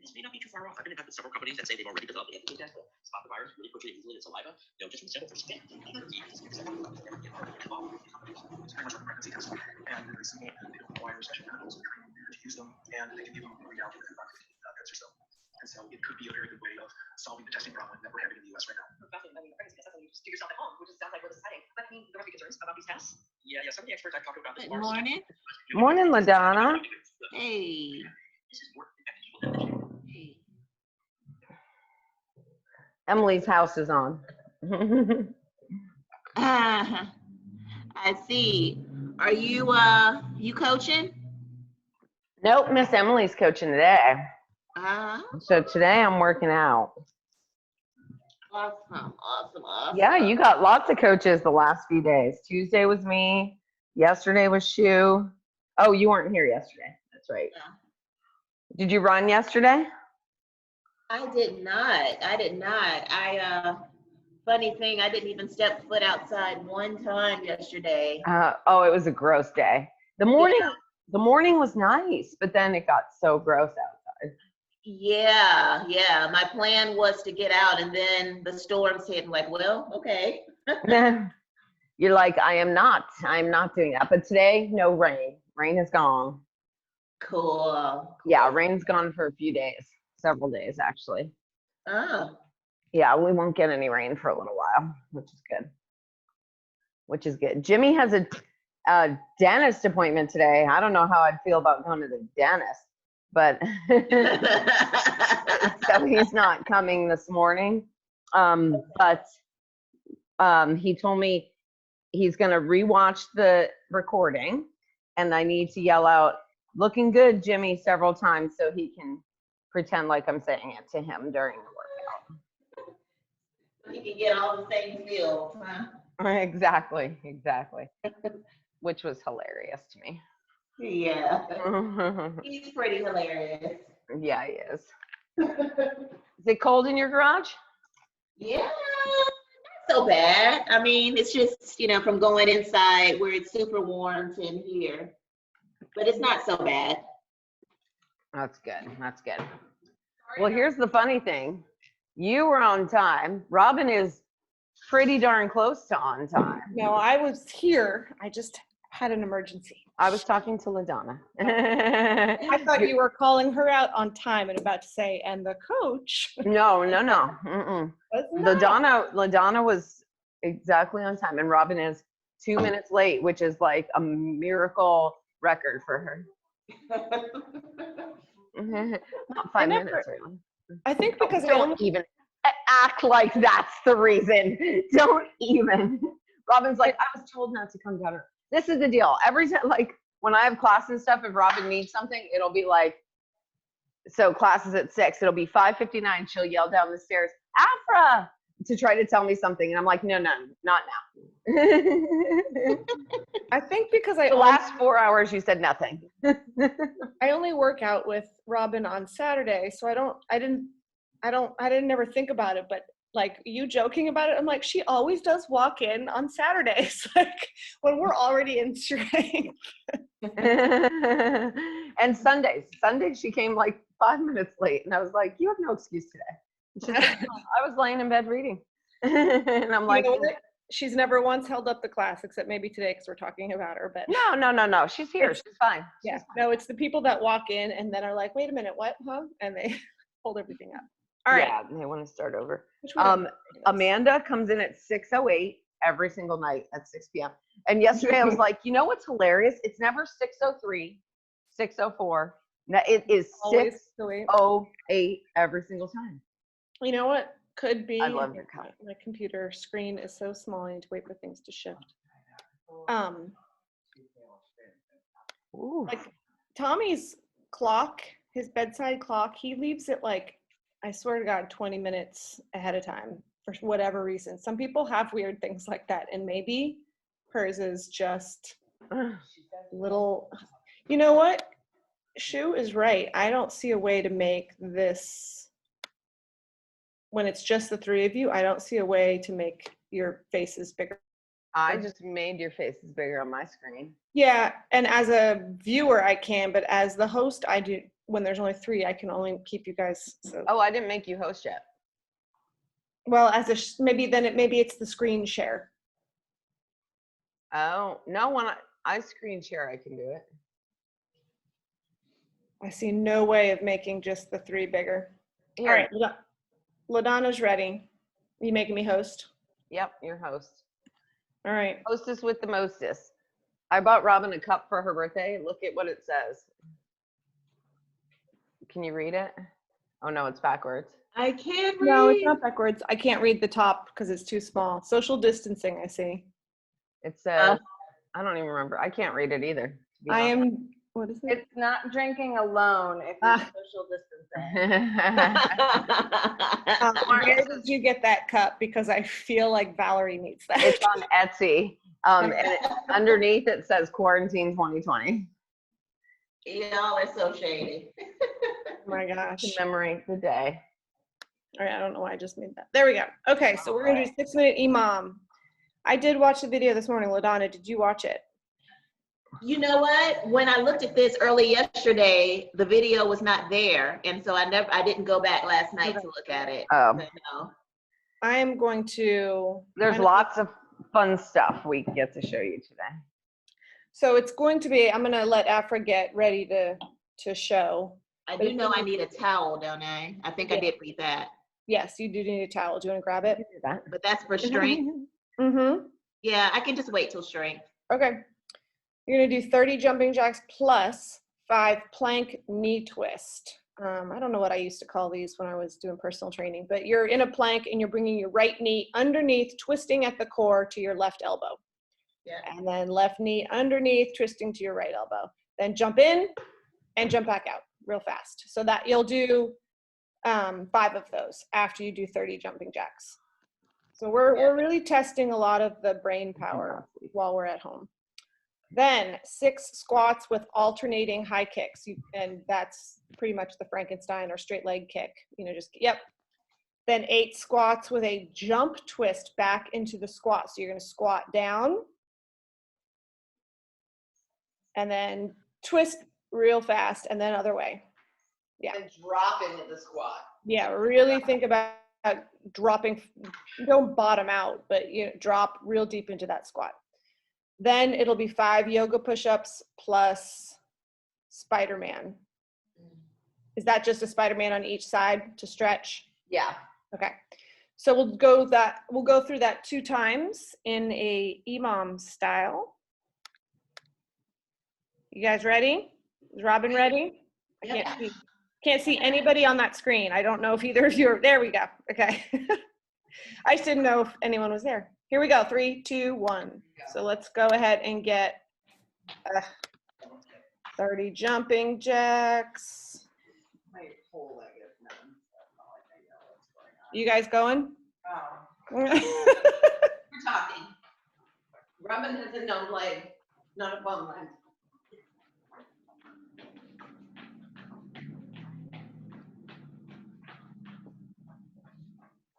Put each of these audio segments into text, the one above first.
This may not be too far off. I've been in touch with several companies that say they've already developed antigen tests to spot the virus really quickly and easily in saliva. Just from simple first step. It's pretty much like a pregnancy test, and they're very simple. They don't require special chemicals or training to use them, and they can give you a readout within about 15 minutes or so. And so it could be a very good way of solving the testing problem that we're having in the U.S. right now. Fascinating. I mean, the pregnancy test, you just do yourself at home, which sounds like what this is heading. But I mean, there might be concerns about these tests. Yeah. Some of the experts I've talked about this. Good morning. Morning, LaDonna. Hey. This is more effective. Emily's house is on. I see. Are you coaching? Nope, Miss Emily's coaching today. Uh-huh. So today I'm working out. Awesome. Yeah, you got lots of coaches the last few days. Tuesday was me. Yesterday was Shu. Oh, you weren't here yesterday. That's right. Yeah. Did you run yesterday? I did not. Funny thing, I didn't even step foot outside one time yesterday. Oh, it was a gross day. The morning was nice, but then it got so gross outside. Yeah. My plan was to get out, and then the storms hit. I'm like, well, okay. You're like, I'm not doing that. But today, no rain. Rain is gone. Cool. Yeah, rain's gone for a few days, several days actually. Oh. Yeah, we won't get any rain for a little while, which is good. Jimmy has a dentist appointment today. I don't know how I'd feel about going to the dentist, but so he's not coming this morning. But he told me he's going to rewatch the recording, and I need to yell out, "Looking good, Jimmy," several times so he can pretend like I'm saying it to him during the workout. You can get all the same feels, huh? Exactly. Which was hilarious to me. Yeah. He's pretty hilarious. Yeah, he is. Is it cold in your garage? Yeah, not so bad. I mean, it's just, from going inside where it's super warm to in here. But it's not so bad. That's good. Well, here's the funny thing. You were on time. Robin is pretty darn close to on time. No, I was here. I just had an emergency. I was talking to LaDonna. I thought you were calling her out on time and about to say, and the coach. No. LaDonna was exactly on time, and Robin is 2 minutes late, which is like a miracle record for her. Not 5 minutes, really. I think because don't even act like that's the reason. Don't even. Robin's like, I was told not to come down. This is the deal. Every time, like when I have class and stuff, if Robin needs something, it'll be like, so class is at 6. It'll be 5:59. She'll yell down the stairs, Afra, to try to tell me something, and I'm like, no, not now. I think because the last 4 hours you said nothing. I only work out with Robin on Saturday, so I didn't ever think about it, but like you joking about it, I'm like, she always does walk in on Saturdays, like when we're already in strength. And Sundays she came like 5 minutes late, and I was like, you have no excuse today. She's like, I was laying in bed reading. And I'm like, she's never once held up the class except maybe today because we're talking about her, but no, she's here. She's fine. Yeah, no, it's the people that walk in and then are like, wait a minute, what, huh? And they hold everything up. All right. Yeah, they want to start over. Amanda comes in at 6:08. every single night at 6 p.m. And yesterday I was like, you know what's hilarious? It's never 6:03, 6:04. No, it is Always the way. 6:08 every single time. You know what could be? I love your cup. My computer screen is so small. I need to wait for things to shift. Ooh. Like Tommy's clock, his bedside clock, he leaves it like, I swear to God, 20 minutes ahead of time for whatever reason. Some people have weird things like that, and maybe hers is just little. You know what? Shu is right. I don't see a way to make this, when it's just the three of you, I don't see a way to make your faces bigger. I just made your faces bigger on my screen. Yeah, and as a viewer, I can, but as the host, I do. When there's only three, I can only keep you guys. So. Oh, I didn't make you host yet. Well, as a maybe then maybe it's the screen share. Oh, no, when I screen share, I can do it. I see no way of making just the three bigger. Here. All right, LaDonna's ready. You making me host? Yep, you're host. All right. Hostess with the mostest. I bought Robin a cup for her birthday. Look at what it says. Can you read it? Oh no, it's backwards. I can't read. No, it's not backwards. I can't read the top because it's too small. Social distancing, I see. It says, I don't even remember. I can't read it either. to be I honest. am, what is it? It's not drinking alone if you're social distancing. Where did you get that cup? Because I feel like Valerie needs that. It's on Etsy. And underneath it says quarantine 2020. Y'all are so shady. Oh my gosh. To commemorate the day. All right, I don't know why I just made that. There we go. Okay, so we're gonna do 6-minute imam. I did watch the video this morning. LaDonna, did you watch it? You know what? When I looked at this early yesterday, the video was not there, and so I didn't go back last night to look at it. Oh. But no. I am going to. There's lots of fun stuff we get to show you today. So it's going to be. I'm gonna let Afra get ready to show. I do know I need a towel, don't I? I think I did read that. Yes, you do need a towel. Do you want to grab it? But that's for strength. Mm-hmm. Yeah, I can just wait till strength. Okay. You're gonna do 30 jumping jacks plus 5 plank knee twist. I don't know what I used to call these when I was doing personal training, but you're in a plank and you're bringing your right knee underneath, twisting at the core to your left elbow. Yeah. And then left knee underneath, twisting to your right elbow. Then jump in and jump back out real fast. So that you'll do 5 of those after you do 30 jumping jacks. So we're really testing a lot of the brain power while we're at home. Then 6 squats with alternating high kicks. And that's pretty much the Frankenstein or straight leg kick. You know, just, yep. Then 8 squats with a jump twist back into the squat. So you're going to squat down and then twist real fast and then other way. Yeah. And drop into the squat. Yeah, really think about dropping, don't bottom out, but you know, drop real deep into that squat. Then it'll be 5 yoga push-ups plus Spider-Man. Is that just a Spider-Man on each side to stretch? Yeah. Okay. So we'll go through that 2 times in a imam style. You guys ready? Is Robin ready? I can't see anybody on that screen. I don't know if either of you are, there we go. Okay. I just didn't know if anyone was there. Here we go. 3, 2, 1. So let's go ahead and get 30 jumping jacks. You guys going? We're talking. Robin has a no leg, not a bum leg.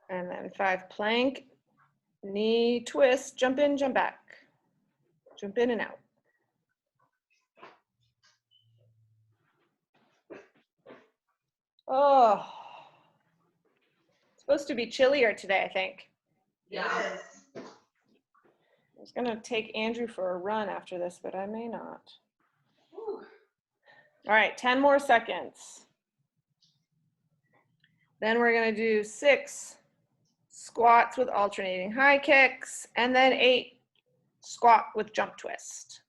And then 5 plank, knee twist, jump in, jump back. Jump in and out. Oh, it's supposed to be chillier today, I think. Yeah. I was gonna take Andrew for a run after this, but I may not. All right, 10 more seconds. Then we're gonna do 6 squats with alternating high kicks, and then 8 squat with jump twist.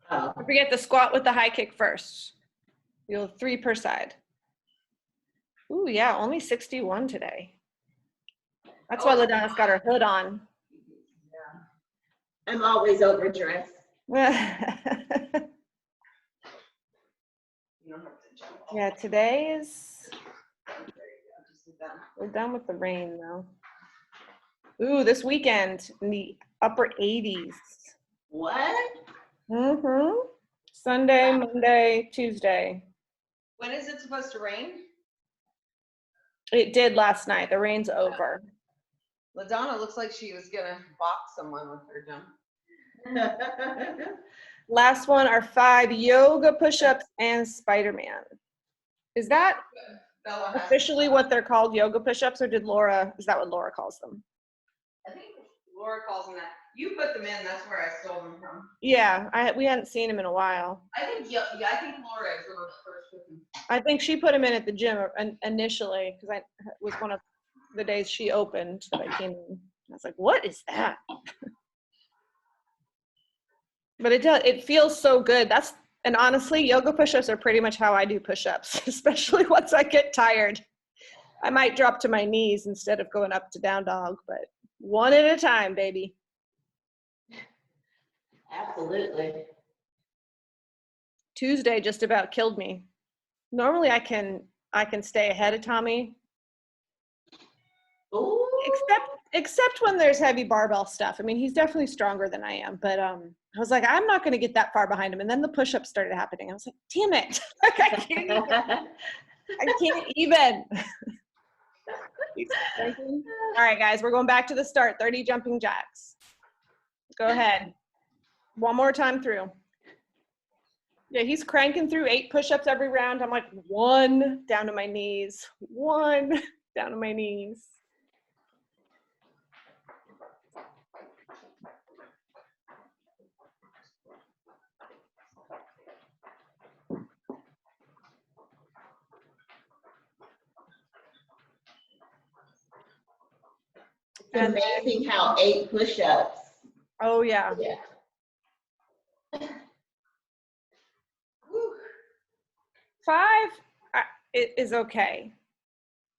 Oh, Don't forget the squat with the high kick first. You'll 3 per side. Ooh, yeah, only 61 today. That's why LaDonna's got her hood on. I'm always overdressed. Yeah, today is, we're done with the rain though. Ooh, this weekend in the upper 80s. What? Mm-hmm. Sunday, Monday, Tuesday. When is it supposed to rain? It did last night. The rain's over. LaDonna looks like she was gonna box someone with her jump. Last one are 5 yoga push-ups and Spider-Man. Is that Bella has- officially what they're called, yoga push-ups, or is that what Laura calls them? I think Laura calls them that. You put them in, that's where I stole them from. Yeah, we hadn't seen him in a while. I think, yeah, I think Laura is the one that first put them. I think she put him in at the gym initially, because it was one of the days she opened that I came in. I was like, what is that? But it feels so good. And honestly, yoga push-ups are pretty much how I do push-ups, especially once I get tired. I might drop to my knees instead of going up to down dog, but one at a time, baby. Absolutely. Tuesday just about killed me. Normally I can stay ahead of Tommy, Ooh. except when there's heavy barbell stuff. I mean, he's definitely stronger than I am, but I was like, I'm not going to get that far behind him. And then the push-ups started happening. I was like, damn it. Like, I can't even. All right, guys, we're going back to the start. 30 jumping jacks. Go ahead. One more time through. Yeah, he's cranking through 8 push-ups every round. I'm like, 1 down to my knees, 1 down to my knees. It's amazing how 8 push-ups. Oh yeah. Yeah. 5 it is okay.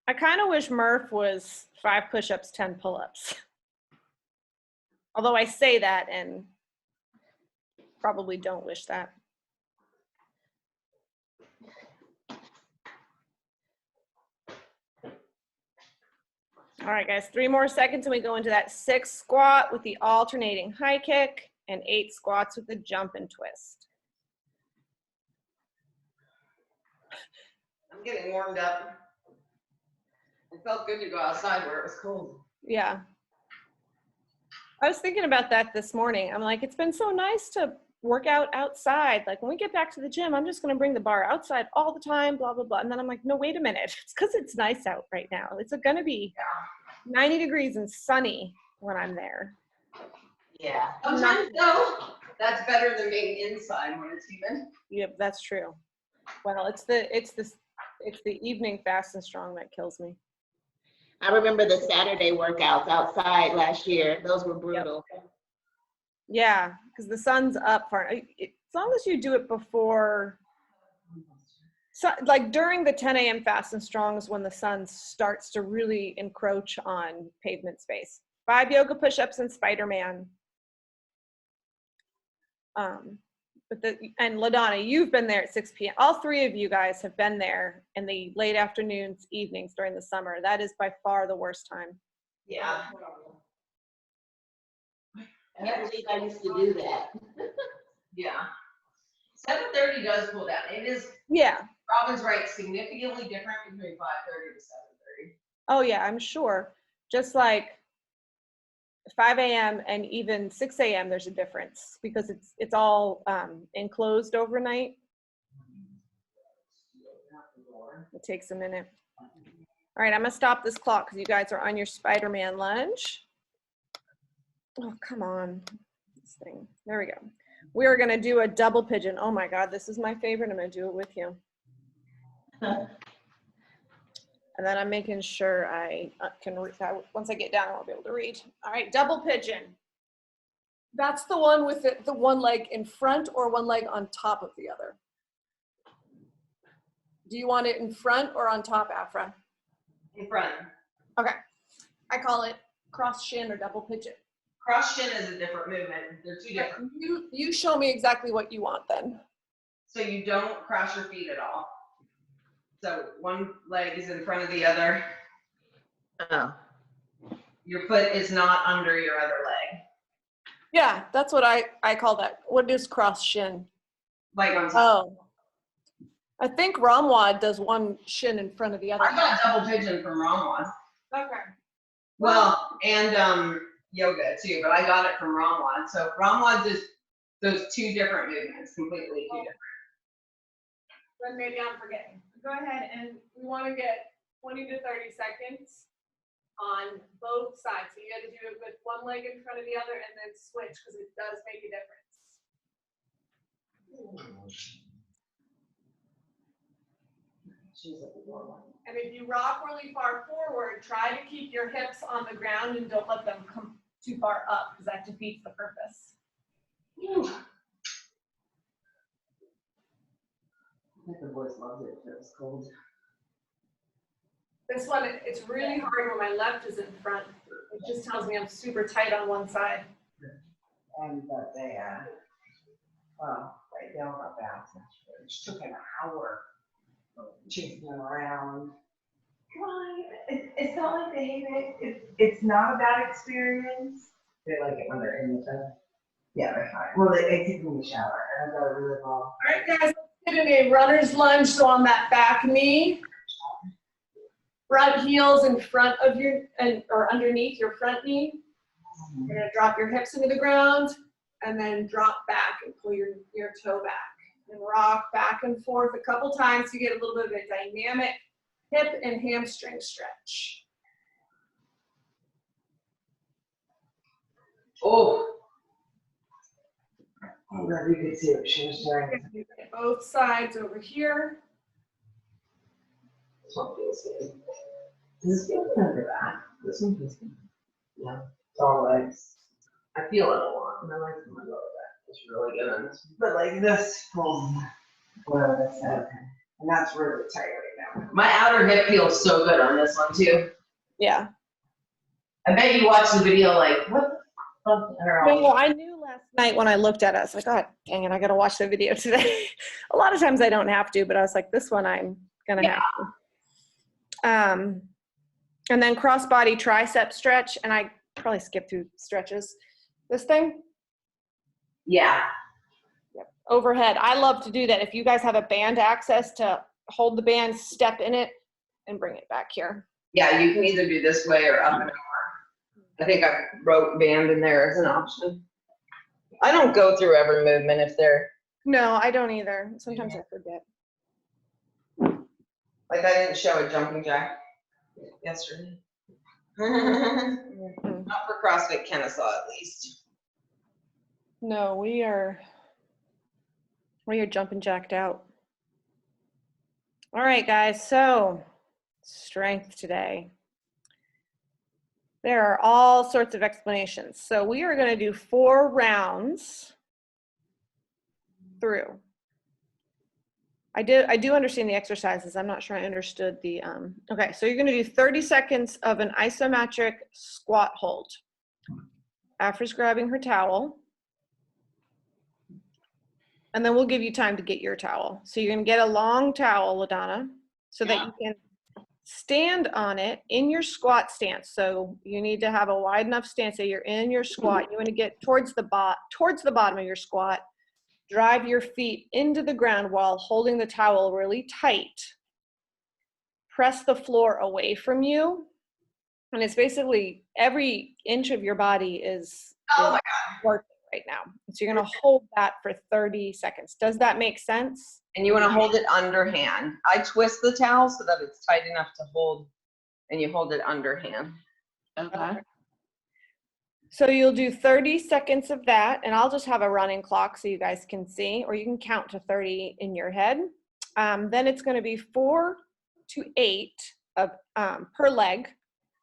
I kind of wish Murph was 5 push-ups, 10 pull-ups. Although I say that and probably don't wish that. All right, guys, 3 more seconds and we go into that 6 squat with the alternating high kick and 8 squats with the jump and twist. I'm getting warmed up. It felt good to go outside where it was cold. Yeah. I was thinking about that this morning. I'm like, it's been so nice to work out outside. Like when we get back to the gym, I'm just going to bring the bar outside all the time, blah, blah, blah. And then I'm like, no, wait a minute. It's because it's nice out right now. It's going to be 90 degrees and sunny when I'm there. Yeah. Sometimes though, that's better than being inside when it's humid. Yep, that's true. Well, it's the evening fast and strong that kills me. I remember the Saturday workouts outside last year. Those were brutal. Yeah, because the sun's up far. As long as you do it before, so like during the 10 a.m. fast and strong is when the sun starts to really encroach on pavement space. 5 yoga push-ups and Spider-Man. And LaDonna, you've been there at 6 p.m. All 3 of you guys have been there in the late afternoons, evenings during the summer. That is by far the worst time. Yeah. I can't believe I used to do that. Yeah. 7:30 does cool down. It is, Yeah. Robin's right, significantly different between 5:30 to 7:30. Oh yeah, I'm sure. Just like 5 a.m. and even 6 a.m. there's a difference because it's all enclosed overnight. It takes a minute. All right, I'm gonna stop this clock because you guys are on your Spider-Man lunge. Oh, come on, this thing. There we go. We're gonna do a double pigeon. Oh my God, this is my favorite. I'm gonna do it with you. And then I'm making sure I can read. Once I get down, I won't be able to read. All right, double pigeon. That's the one with the one leg in front or one leg on top of the other? Do you want it in front or on top, Afra? In front. Okay. I call it cross shin or double pigeon. Cross shin is a different movement. They're two different. You show me exactly what you want then. So you don't cross your feet at all. So one leg is in front of the other. Oh. Your foot is not under your other leg. Yeah, that's what I call that. What is cross shin? Like on top. Oh. I think Ramwad does one shin in front of the other. I got double pigeon from Ramwad. Okay. Well, and yoga too, but I got it from Ramwad. So Ramwad does those two different movements, completely two different. Then maybe I'm forgetting. Go ahead, and we want to get 20 to 30 seconds on both sides. So you got to do it with one leg in front of the other and then switch because it does make a difference. And if you rock really far forward, try to keep your hips on the ground and don't let them come too far up because that defeats the purpose. I think the voice loves it if it was cold. This one, it's really hard when my left is in front. It just tells me I'm super tight on one side. And but they well, they don't know about it. It took an hour chasing them around. It's not like they hate it. It's not a bad experience. They like it when they're in the tub. Yeah, they're fine. Well, they take in the shower, and I've got a really long. All right, guys, let's get in a runner's lunge. So on that back knee, front heels in front of your, or underneath your front knee. You're gonna drop your hips into the ground and then drop back and pull your toe back. And rock back and forth a couple times to get a little bit of a dynamic hip and hamstring stretch. Oh, glad you could see what she was doing. Both sides over here. This one feels good. Does this feel good under that? This one feels good. Yeah, it's all legs. I feel it a lot, and I like my lower back. It's really good on this one. But like this, whatever that's okay. And that's really tight right now. My outer hip feels so good on this one too. Yeah. I bet you watched the video like, what the fuck are all No, I knew last night when I looked at it, I was like, God dang it, I gotta watch the video today. A lot of times I don't have to, but I was like, this one I'm gonna have to. And then cross-body tricep stretch, and I probably skipped through stretches. This thing? Yeah. Yep. Overhead. I love to do that. If you guys have a band access to hold the band, step in it, and bring it back here. Yeah, you can either do this way or up and over. I think I wrote band in there as an option. I don't go through every movement if they're. No, I don't either. Sometimes I forget. Like I didn't show a jumping jack yesterday. Not for CrossFit Kennesaw at least. No, we are jumping jacked out. All right, guys, so strength today. There are all sorts of explanations. So we are going to do 4 rounds through. I do understand the exercises. I'm not sure I understood the, okay, so you're going to do 30 seconds of an isometric squat hold. Afra's grabbing her towel. And then we'll give you time to get your towel. So you're going to get a long towel, LaDonna, so that you can stand on it in your squat stance. So you need to have a wide enough stance that you're in your squat. You want to get towards the bottom of your squat. Drive your feet into the ground while holding the towel really tight. Press the floor away from you. And it's basically every inch of your body is working right now. So you're going to hold that for 30 seconds. Does that make sense? And you want to hold it underhand. I twist the towel so that it's tight enough to hold, and you hold it underhand. Okay. So you'll do 30 seconds of that, and I'll just have a running clock so you guys can see, or you can count to 30 in your head. Then it's going to be 4 to 8 of per leg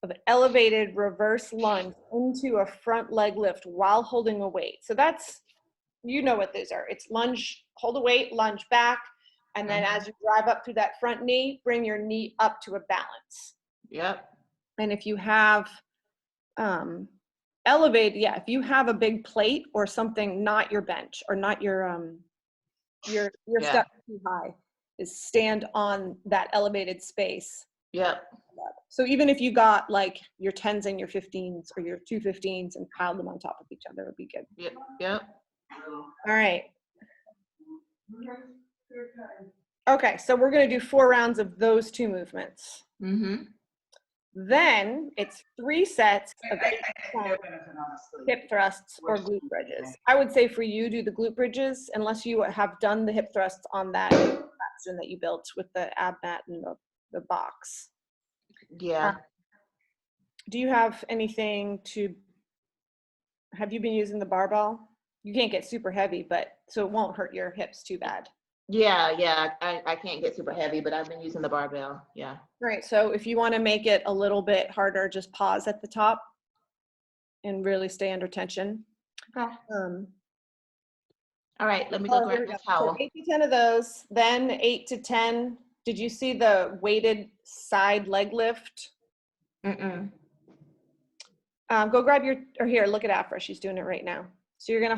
of an elevated reverse lunge into a front leg lift while holding a weight. So that's, you know what these are. It's lunge, hold a weight, lunge back, and then as you drive up through that front knee, bring your knee up to a balance. Yep. And if you have elevated, yeah, if you have a big plate or something, not your bench or not your step too high, is stand on that elevated space. Yep. So even if you got like your 10s and your 15s or your 215s and piled them on top of each other, would be good. Yep. Yep. All right. Okay, so we're going to do 4 rounds of those 2 movements. Mm-hmm. Then it's 3 sets of hip thrusts or glute bridges. I would say for you, do the glute bridges unless you have done the hip thrusts on that pattern that you built with the ab mat and the box. Yeah. Do you have anything to, have you been using the barbell? You can't get super heavy, but so it won't hurt your hips too bad. Yeah. I can't get super heavy, but I've been using the barbell. Yeah. Right, so if you want to make it a little bit harder, just pause at the top and really stay under tension. Okay. All right, let me go grab this So towel. 8 to 10 of those, then 8 to 10. Did you see the weighted side leg lift? Mm-mm. Go grab your, or here, look at Afra, she's doing it right now. So you're gonna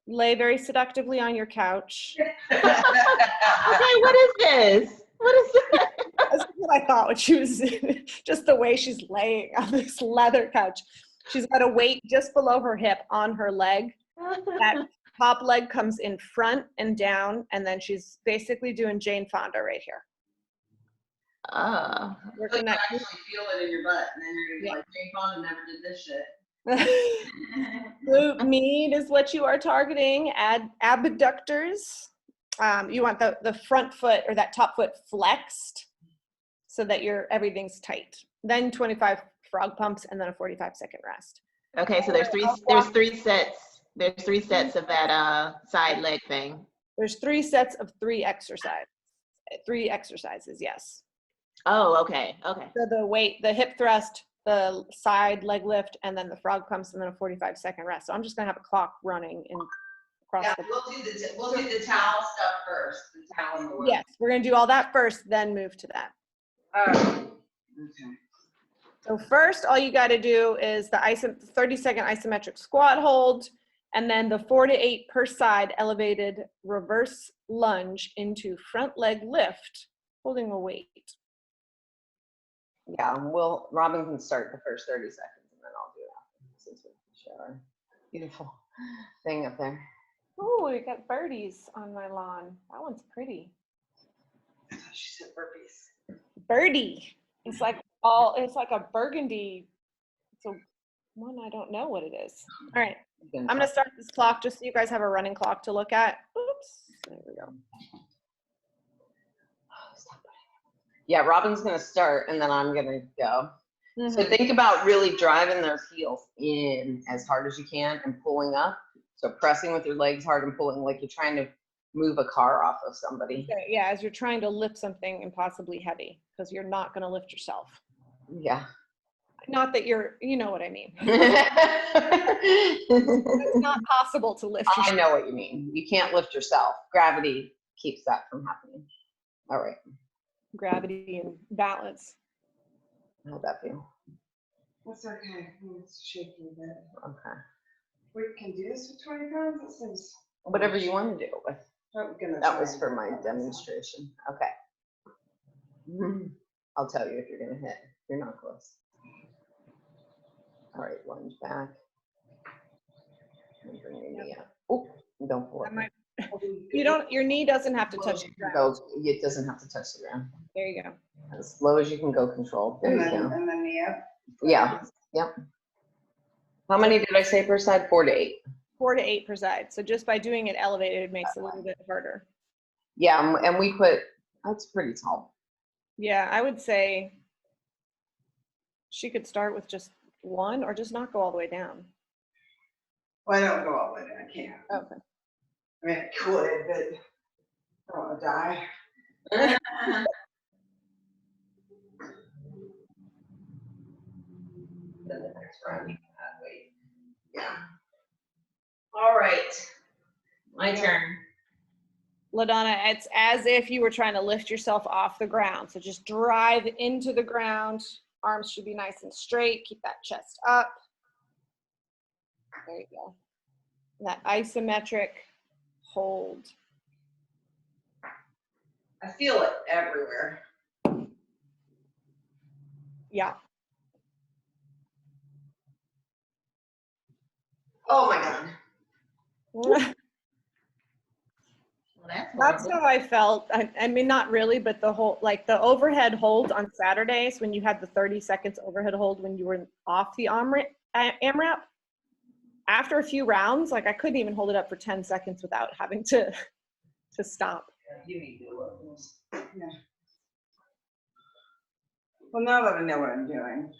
lay very seductively on your couch. Okay, what is this? What is this? That's what I thought when she was, just the way she's laying on this leather couch. She's got a weight just below her hip on her leg. That top leg comes in front and down, and then she's basically doing Jane Fonda right here. Working that actually feel it in your butt, and then you're gonna be like, Jane Fonda never did this shit. glute med is what you are targeting. Add abductors. You want the front foot or that top foot flexed so that everything's tight. Then 25 frog pumps and then a 45-second rest. Okay, so there's 3 sets. There's 3 sets of that side leg thing. There's 3 sets of 3 exercises, yes. Oh, okay. Okay. So the hip thrust, the side leg lift, and then the frog pumps, and then a 45-second rest. So I'm just gonna have a clock running across Yeah, the. we'll do the towel stuff first. The towel and the work. Yes, we're gonna do all that first, then move to that. Okay. So first, all you got to do is the 30-second isometric squat hold, and then the 4 to 8 per side elevated reverse lunge into front leg lift, holding a weight. Yeah, Robin can start the first 30 seconds and then I'll do it since we show our beautiful thing up there. Oh, we got birdies on my lawn. That one's pretty. She said burpees. Birdie. It's like a burgundy. It's a one, I don't know what it is. All right, I'm gonna start this clock just so you guys have a running clock to look at. Oops, there we go. Yeah, Robin's gonna start and then I'm gonna go. Mm-hmm. So think about really driving those heels in as hard as you can and pulling up. So pressing with your legs hard and pulling like you're trying to move a car off of somebody. Okay, yeah, as you're trying to lift something impossibly heavy, because you're not gonna lift yourself. Yeah. Not that you know what I mean. It's not possible to lift I yourself. know what you mean. You can't lift yourself. Gravity keeps that from happening. All right. Gravity and balance. How'd that feel? That's okay. It's shaky a bit. Okay. We can do this with 20 pounds? That seems. Whatever you want to do with. I'm gonna That try was and for do my that. demonstration. Okay. I'll tell you if you're gonna hit. You're not close. All right, lunge back. And bring your knee up. Oh, don't pull it. Your knee doesn't have to touch the ground. It doesn't have to touch the ground. There you go. As slow as you can go, control. There And you then, go. and then knee up. Yeah. Yep. How many did I say per side? 4 to 8. 4 to 8 per side. So just by doing it elevated, it makes it a little bit harder. Yeah, and we put, that's pretty tall. Yeah, I would say she could start with just 1 or just not go all the way down. Well, I don't go all the way down. I can't. Okay. I mean, I could, but I don't want to die. Then the next round you can add weight. Yeah. All right. My turn. LaDonna, it's as if you were trying to lift yourself off the ground. So just drive into the ground. Arms should be nice and straight. Keep that chest up. There you go. That isometric hold. I feel it everywhere. Yeah. Oh my God. Well, That's horrible. how I felt. I mean, not really, but the whole, like the overhead hold on Saturdays when you had the 30 seconds overhead hold when you were off the AMRAP, after a few rounds, like I couldn't even hold it up for 10 seconds without having to stop. You need to look. Yeah. Well, now that I know what I'm doing.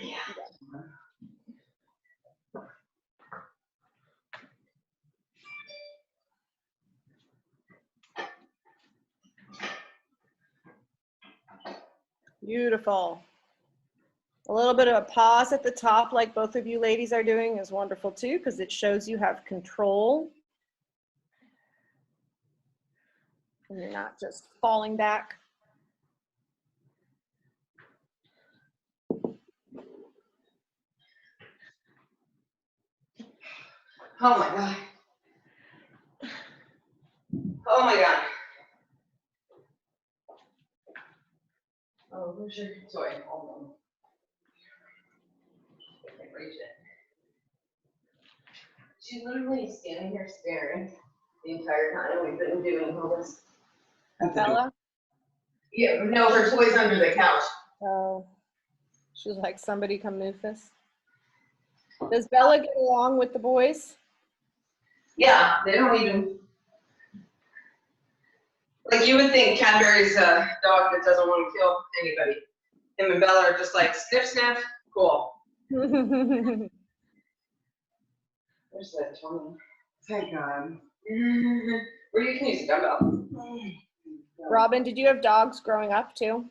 Yeah. Beautiful. A little bit of a pause at the top, like both of you ladies are doing, is wonderful too, because it shows you have control. And you're not just falling back. Oh my God. Oh my God. Oh, where's your toy? Hold on. I can't reach it. She's literally standing here staring the entire time we've been doing all this. Bella? Yeah, no, her toy's under the couch. Oh, she's like, somebody come move this. Does Bella get along with the boys? Yeah, they don't even. Like you would think Cadbury's a dog that doesn't want to kill anybody. Him and Bella are just like sniff, sniff, cool. Where's that 20? Thank God. Where you can use a dumbbell. Robin, did you have dogs growing up too?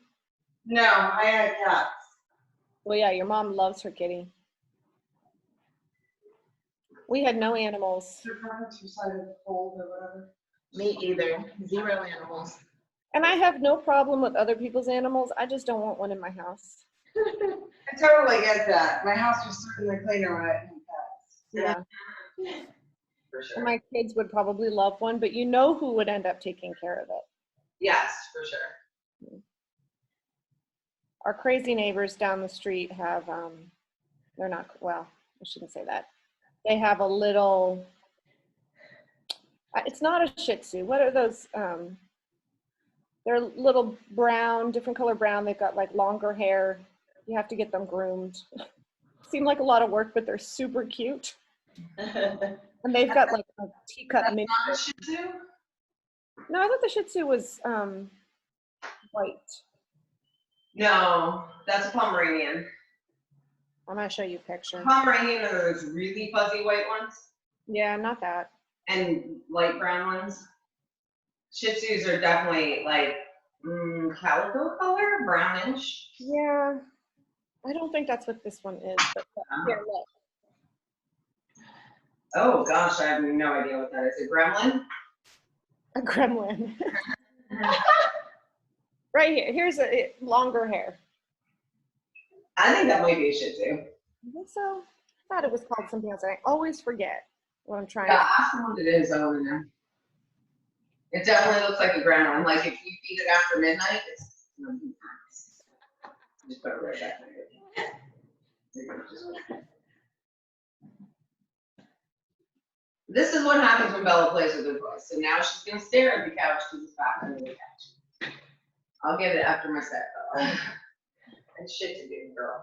No, I had cats. Well, yeah, your mom loves her kitty. We had no animals. Their parents decided to fold or whatever. Me either. 0 animals. And I have no problem with other people's animals. I just don't want one in my house. I totally get that. My house was certainly cleaner when I had cats. Yeah. For And sure. my kids would probably love one, but you know who would end up taking care of it. Yes, for sure. Our crazy neighbors down the street have, they're not, well, I shouldn't say that. They have a little, it's not a Shih Tzu. What are those? They're little brown, different color brown. They've got like longer hair. You have to get them groomed. Seem like a lot of work, but they're super cute. And they've got like a teacup mini. Not a Shih Tzu? No, I thought the Shih Tzu was white. No, that's a Pomeranian. I'm gonna show you a picture. Pomeranian are those really fuzzy white ones Yeah, not that. and light brown ones. Shih Tzus are definitely like calico color, brownish. Yeah, I don't think that's what this one is. But here, look. Oh gosh, I have no idea what that is. A gremlin? A gremlin. Right here. Here's a longer hair. I think that might be a Shih Tzu. I think so. I thought it was called something else. I always forget what I'm trying Yeah, to. ask them what it is over there. It definitely looks like a gremlin. Like if you feed it after midnight, it's just put it right back there. This is what happens when Bella plays with her toys. So now she's gonna stare at the couch because it's back under the couch. I'll get it after my set though. And shit to do, girl.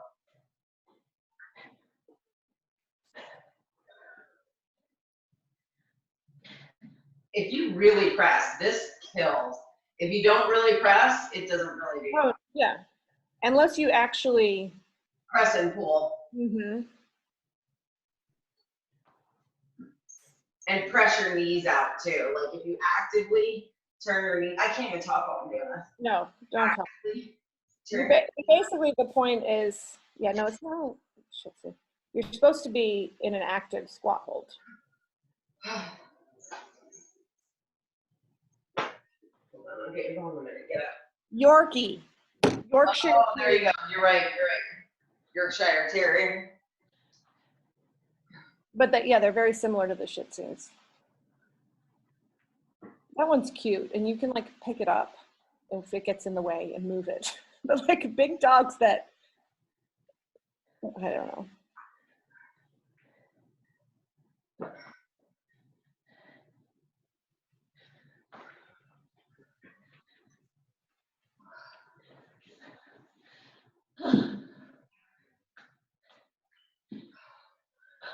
If you really press, this kills. If you don't really press, it doesn't really do. Oh, yeah. Unless you actually. Press and pull. And press your knees out too. Like if you actively turn your knees, I can't even talk while I'm doing this. No, don't talk. Basically, the point is, yeah, no, it's not. Shih Tzu. You're supposed to be in an active squat hold. Hold on, okay, hold on a minute, get up. Yorkie. Yorkshire. Oh, there you go, you're right. Yorkshire Terrier. But that, yeah, they're very similar to the Shih Tzus. That one's cute, and you can like pick it up if it gets in the way and move it. But like big dogs that, I don't know.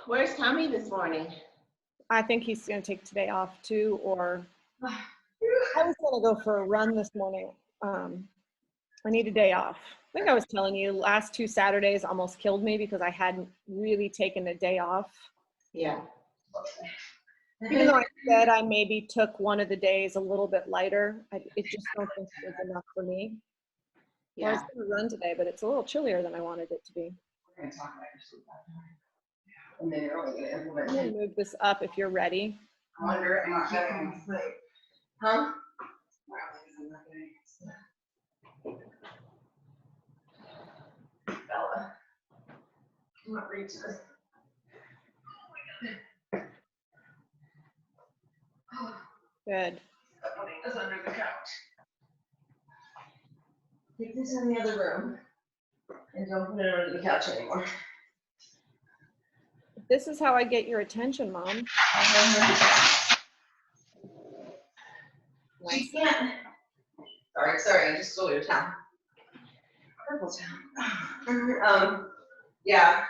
Where's Tommy this morning? I think he's gonna take today off too, or I was gonna go for a run this morning. I need a day off. I think I was telling you last 2 Saturdays almost killed me because I hadn't really taken a day off. Yeah. Even though I said I maybe took one of the days a little bit lighter, it just don't think it was enough for me. I was Yeah. gonna run today, but it's a little chillier than I wanted it to be. We're gonna talk about your sleep apnea. And then you're only gonna implement I'm gonna it. move this up if you're ready. I wonder if I'm not getting any sleep. Huh? Well, I'm not getting any sleep. Bella. I'm not reaching this. Good. I'm putting this under the couch. Take this in the other room. And don't put it under the couch anymore. This is how I get your attention, Mom. She can't. Sorry, I just stole your town. Purple town. Yeah.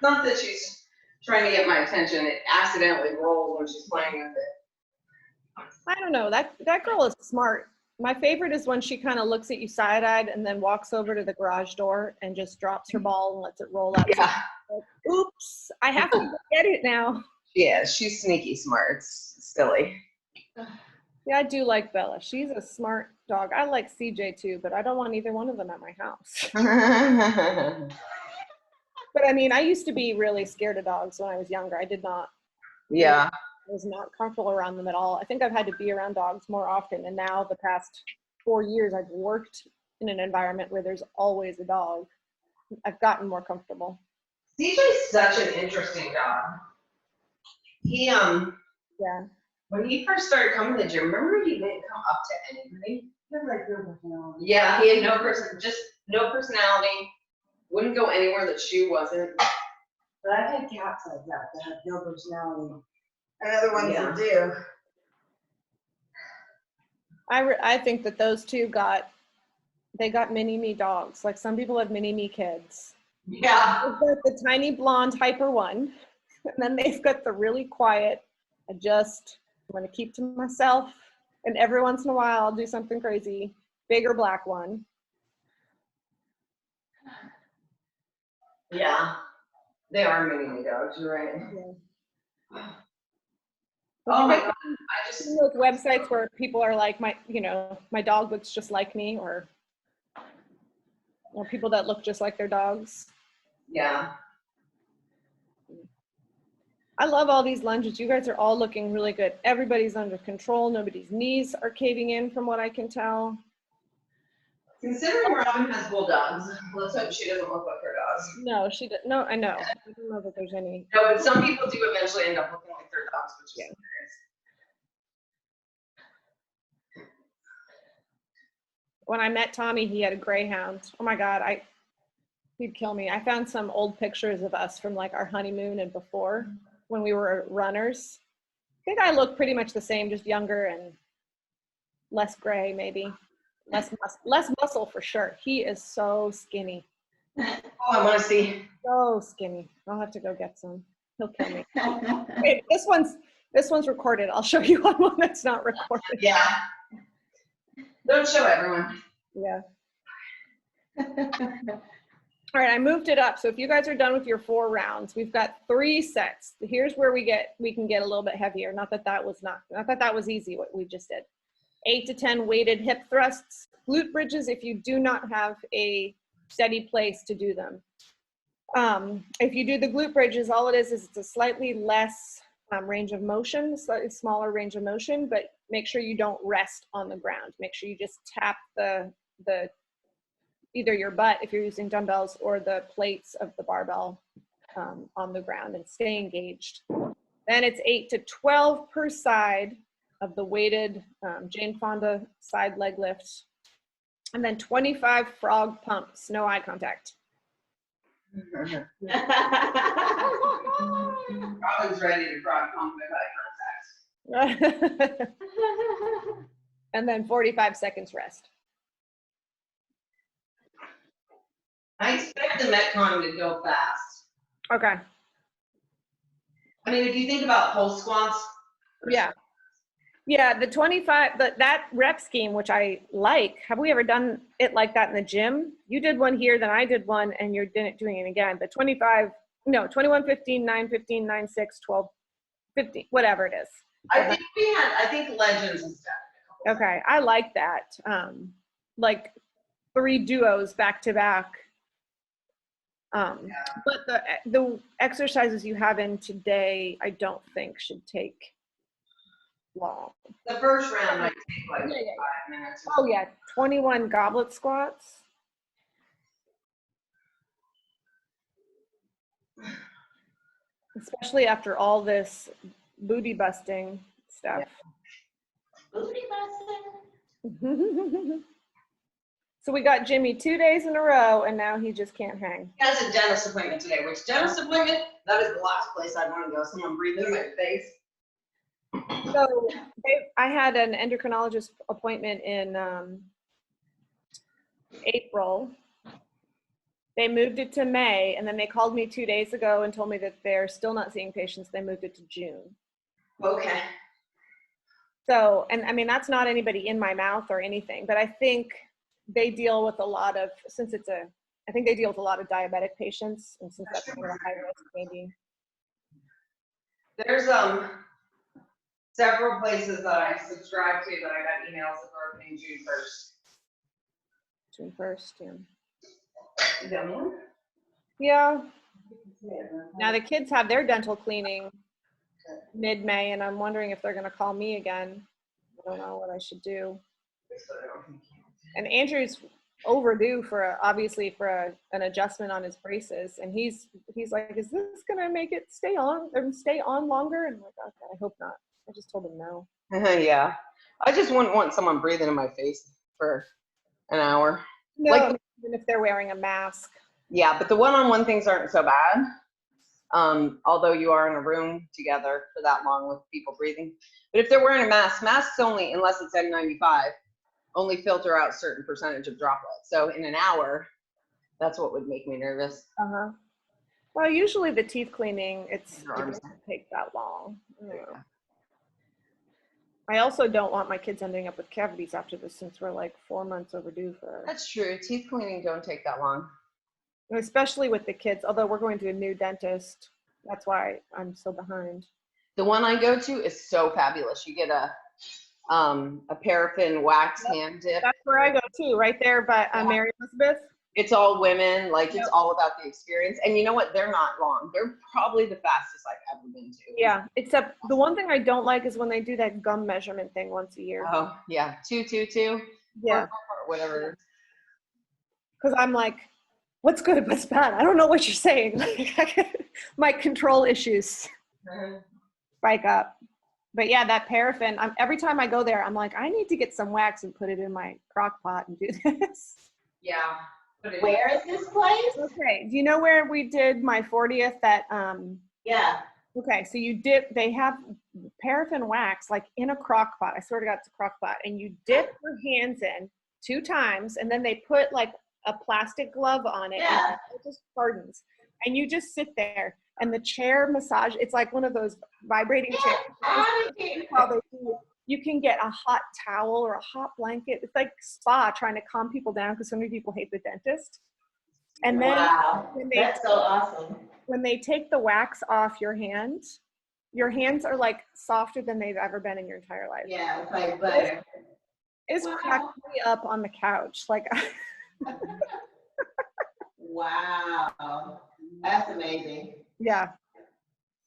Not that she's trying to get my attention. It accidentally rolls when she's playing with it. I don't know. That girl is smart. My favorite is when she kind of looks at you side-eyed and then walks over to the garage door and just drops her ball and lets it roll out. Yeah. Like, oops, I have to go get it now. She is. She's sneaky smart. It's silly. Yeah, I do like Bella. She's a smart dog. I like CJ too, but I don't want either one of them at my house. But I mean, I used to be really scared of dogs when I was younger. I Yeah. was not comfortable around them at all. I think I've had to be around dogs more often. And now the past 4 years, I've worked in an environment where there's always a dog. I've gotten more comfortable. CJ's such an interesting dog. He, Yeah. when he first started coming to the gym, remember he didn't come up to anybody? He had like no personality. Yeah, he had no personality. Wouldn't go anywhere that she wasn't. But I've had cats like that have no personality. And other ones Yeah. that do. I think that those two got mini-me dogs. Like some people have mini-me kids. Yeah. They've got the tiny blonde hyper one, and then they've got the really quiet, I'm going to keep to myself, and every once in a while I'll do something crazy, bigger black one. Yeah. They are mini dogs, you're right. Yeah. Oh my God. I just, Those websites where people are like, my dog looks just like me, or people that look just like their dogs. yeah. I love all these lunges. You guys are all looking really good. Everybody's under control. Nobody's knees are caving in from what I can tell. Considering Robin has bulldogs, let's hope she doesn't look like her dogs. No, she did. No, I know. I don't know that there's any. No, but some people do eventually end up looking like their dogs, which is hilarious. When I met Tommy, he had a greyhound. Oh my God, he'd kill me. I found some old pictures of us from like our honeymoon and before when we were runners. I think I look pretty much the same, just younger and less gray, maybe. Less muscle for sure. He is so skinny. Oh, I want to see. So skinny. I'll have to go get some. He'll kill me. Wait, this one's recorded. I'll show you one that's not recorded. Yeah. Don't show everyone. Yeah. All right, I moved it up. So if you guys are done with your 4 rounds, we've got 3 sets. Here's where we can get a little bit heavier. Not that that was easy what we just did. 8 to 10 weighted hip thrusts, glute bridges if you do not have a steady place to do them. If you do the glute bridges, all it is it's a slightly less range of motion, slightly smaller range of motion, but make sure you don't rest on the ground. Make sure you just tap the either your butt if you're using dumbbells or the plates of the barbell on the ground and stay engaged. Then it's 8 to 12 per side of the weighted Jane Fonda side leg lift. And then 25 frog pumps, no eye contact. Robin's ready to frog pump with eye contact. And then 45 seconds rest. I expect the Metcon to go fast. Okay. I mean, if you think about pulse squats. Yeah. Yeah, the 25, but that rep scheme, which I like, have we ever done it like that in the gym? You did one here, then I did one, and you're doing it again. But 21, 15, 9, 15, 9, 6, 12, 15, whatever it is. I think Legends and stuff. Okay, I like that. Like 3 duos back to back. But the exercises you have in today, I don't think should take long. The first round might take like 5 minutes. Oh yeah, 21 goblet squats. Especially after all this booty busting stuff. Booty busting. So we got Jimmy 2 days in a row, and now he just can't hang. He has a dentist appointment today, which dentist appointment, that is the last place I'd want to go. Someone breathing in my face. So I had an endocrinologist appointment in April. They moved it to May, and then they called me 2 days ago and told me that they're still not seeing patients. They moved it to June. Okay. So, and I mean, that's not anybody in my mouth or anything, but I think they deal with a lot of, I think they deal with a lot of diabetic patients, and since that's a little high risk, maybe. There's several places that I subscribe to that I got emails that are opening June 1st. June 1st, yeah. Is that one? Yeah. Now the kids have their dental cleaning mid-May, and I'm wondering if they're going to call me again. I don't know what I should do. And Andrew's overdue for obviously for an adjustment on his braces, and he's like, is this going to make it stay on longer? And I'm like, okay, I hope not. I just told him no. Yeah. I just wouldn't want someone breathing in my face for an hour. No, Like, even if they're wearing a mask. yeah, but the one-on-one things aren't so bad. Although you are in a room together for that long with people breathing. But if they're wearing a mask, masks only, unless it's N95, only filter out certain percentage of droplets. So in an hour, that's what would make me nervous. Uh-huh. Well, usually the teeth cleaning, it arms. doesn't take that long. Yeah. I also don't want my kids ending up with cavities after this, since we're like 4 months overdue for, That's true. Teeth cleaning don't take that long. especially with the kids, although we're going to a new dentist. That's why I'm so behind. The one I go to is so fabulous. You get a paraffin wax hand dip. That's where I go too, right there by Mary Elizabeth. It's all women, like it's all about the experience. And you know what? They're not long. They're probably the fastest I've ever been to. Yeah, except the one thing I don't like is when they do that gum measurement thing once a year. Oh, yeah. 2, 2, 2. Yeah. Or whatever. Because I'm like, what's good, what's bad? I don't know what you're saying. My control issues spike up. But yeah, that paraffin, every time I go there, I'm like, I need to get some wax and put it in my crock pot and do this. Yeah. Where is this place? Okay, do you know where we did my 40th? Yeah. Okay, so they have paraffin wax like in a crock pot. I swear to God, it's a crock pot. And you dip your hands in 2 times, and then they put like a plastic glove on it. Yeah. And it just hardens. And you just sit there, and the chair massage, it's like one of those vibrating chairs. How they do it. You can get a hot towel or a hot blanket. It's like spa trying to calm people down because so many people hate the dentist. And then Wow, that's so awesome. when they take the wax off your hands are like softer than they've ever been in your entire life. Yeah, it's like butter. guys crack me up on the couch. Like, Wow, that's amazing. yeah.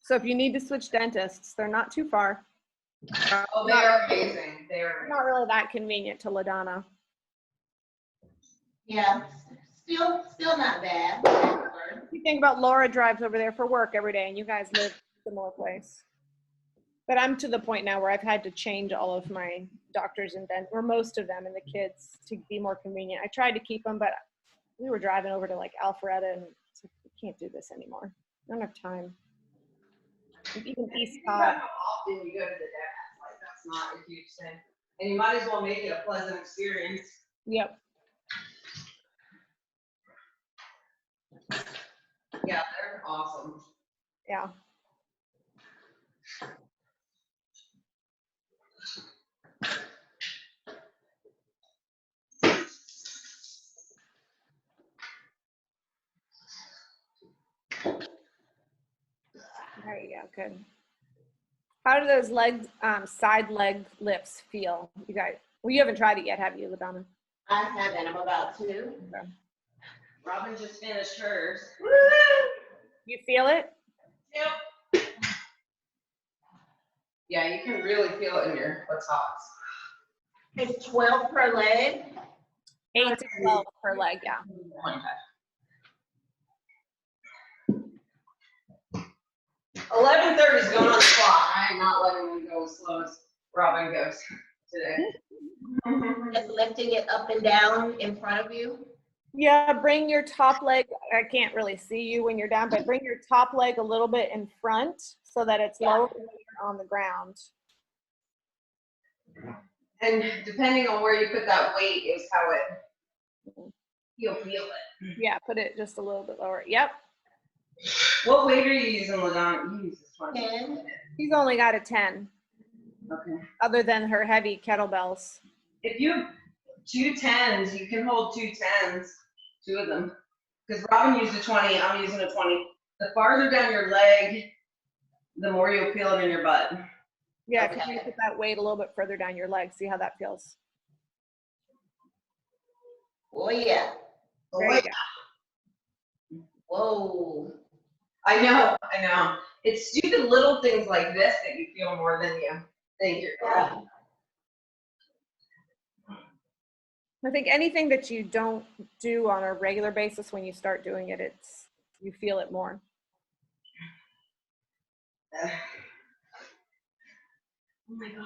So if you need to switch dentists, they're not too far. Oh, they are amazing. They are. Not really that convenient to LaDonna. Yeah, still not bad. You think about Laura drives over there for work every day, and you guys live a similar place. But I'm to the point now where I've had to change all of my doctors and or most of them and the kids to be more convenient. I tried to keep them, but we were driving over to like Alpharetta, and it's like, we can't do this anymore. I don't have time. And even East How Cobb. often you go to the dentist, like that's not a huge thing. And you might as well make it a pleasant experience. Yep. Yeah, they're awesome. Yeah. There you go. Good. How do those legs, side leg lifts feel? You guys, well, you haven't tried it yet, have you, LaDonna? I haven't, I'm about to. Okay. Robin just finished hers. You feel it? Yep. Yeah, you can really feel it in your buttocks. It's 12 per leg. 8 to 12 per leg, yeah. 11:30 is going on the clock. I am not letting them go as slow as Robin goes today. Just lifting it up and down in front of you. Yeah, bring your top leg, I can't really see you when you're down, but bring your top leg a little bit in front so that it's lower when you're on the ground. And depending on where you put that weight is how you'll feel it. Yeah, put it just a little bit lower. Yep. What weight are you using, LaDonna? You use this one. 10. She's only got a 10, Okay. other than her heavy kettlebells. If you have 2 10s, you can hold 2 10s, 2 of them. Because Robin used a 20, I'm using a 20. The farther down your leg, the more you'll feel it in your butt. Yeah, because you put that weight a little bit further down your leg. See how that feels. Oh, yeah. There you go. Whoa. I know. It's stupid little things like this that you feel more than you think you're going. I think anything that you don't do on a regular basis, when you start doing it, you feel it more. Oh my gosh.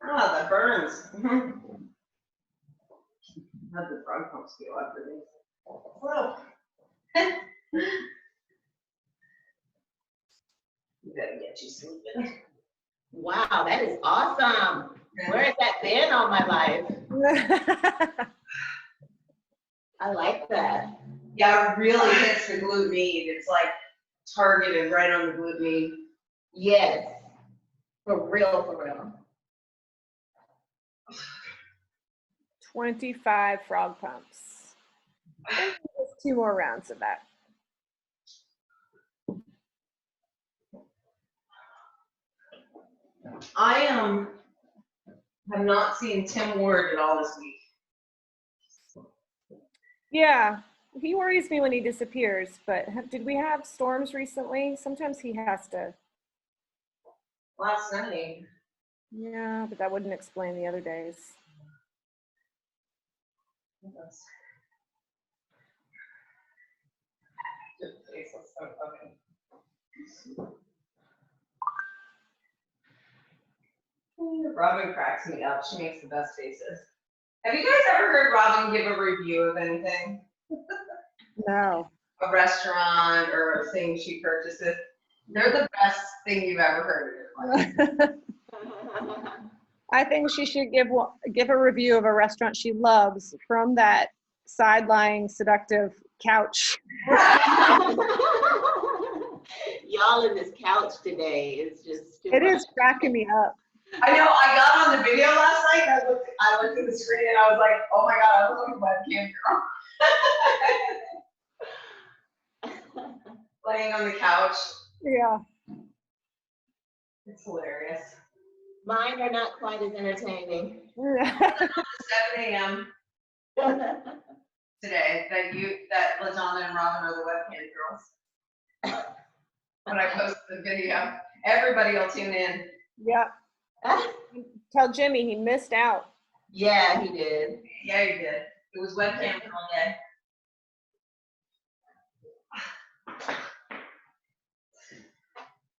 Ah, that burns. How'd the frog pumps feel after this? Whoa. You gotta get you sleeping. Wow, that is awesome. Where has that been all my life? I like that. Yeah, it really hits the glute med. It's like targeted right on the glute med. Yes. For real, for real. 25 frog pumps. I think there's 2 more rounds of that. I have not seen Tim Ward at all this week. Yeah, he worries me when he disappears, but did we have storms recently? Sometimes he has to. Last night. Yeah, but that wouldn't explain the other days. Robin cracks me up. She makes the best faces. Have you guys ever heard Robin give a review of anything? No. A restaurant or a thing she purchases? They're the best thing you've ever heard in your life. I think she should give a review of a restaurant she loves from that side-lying seductive couch. Y'all in this couch today is just too It much. is cracking me up. I know, I got on the video last night, and I looked at the screen and I was like, oh my God, I was looking webcam girl. Laying on the couch. Yeah. It's hilarious. Mine are not quite as entertaining. 7 a.m. today that LaDonna and Robin are the webcam girls. When I post the video, everybody will tune in. Yeah. Tell Jimmy he missed out. Yeah, he did. Yeah, you did. It was webcam all day.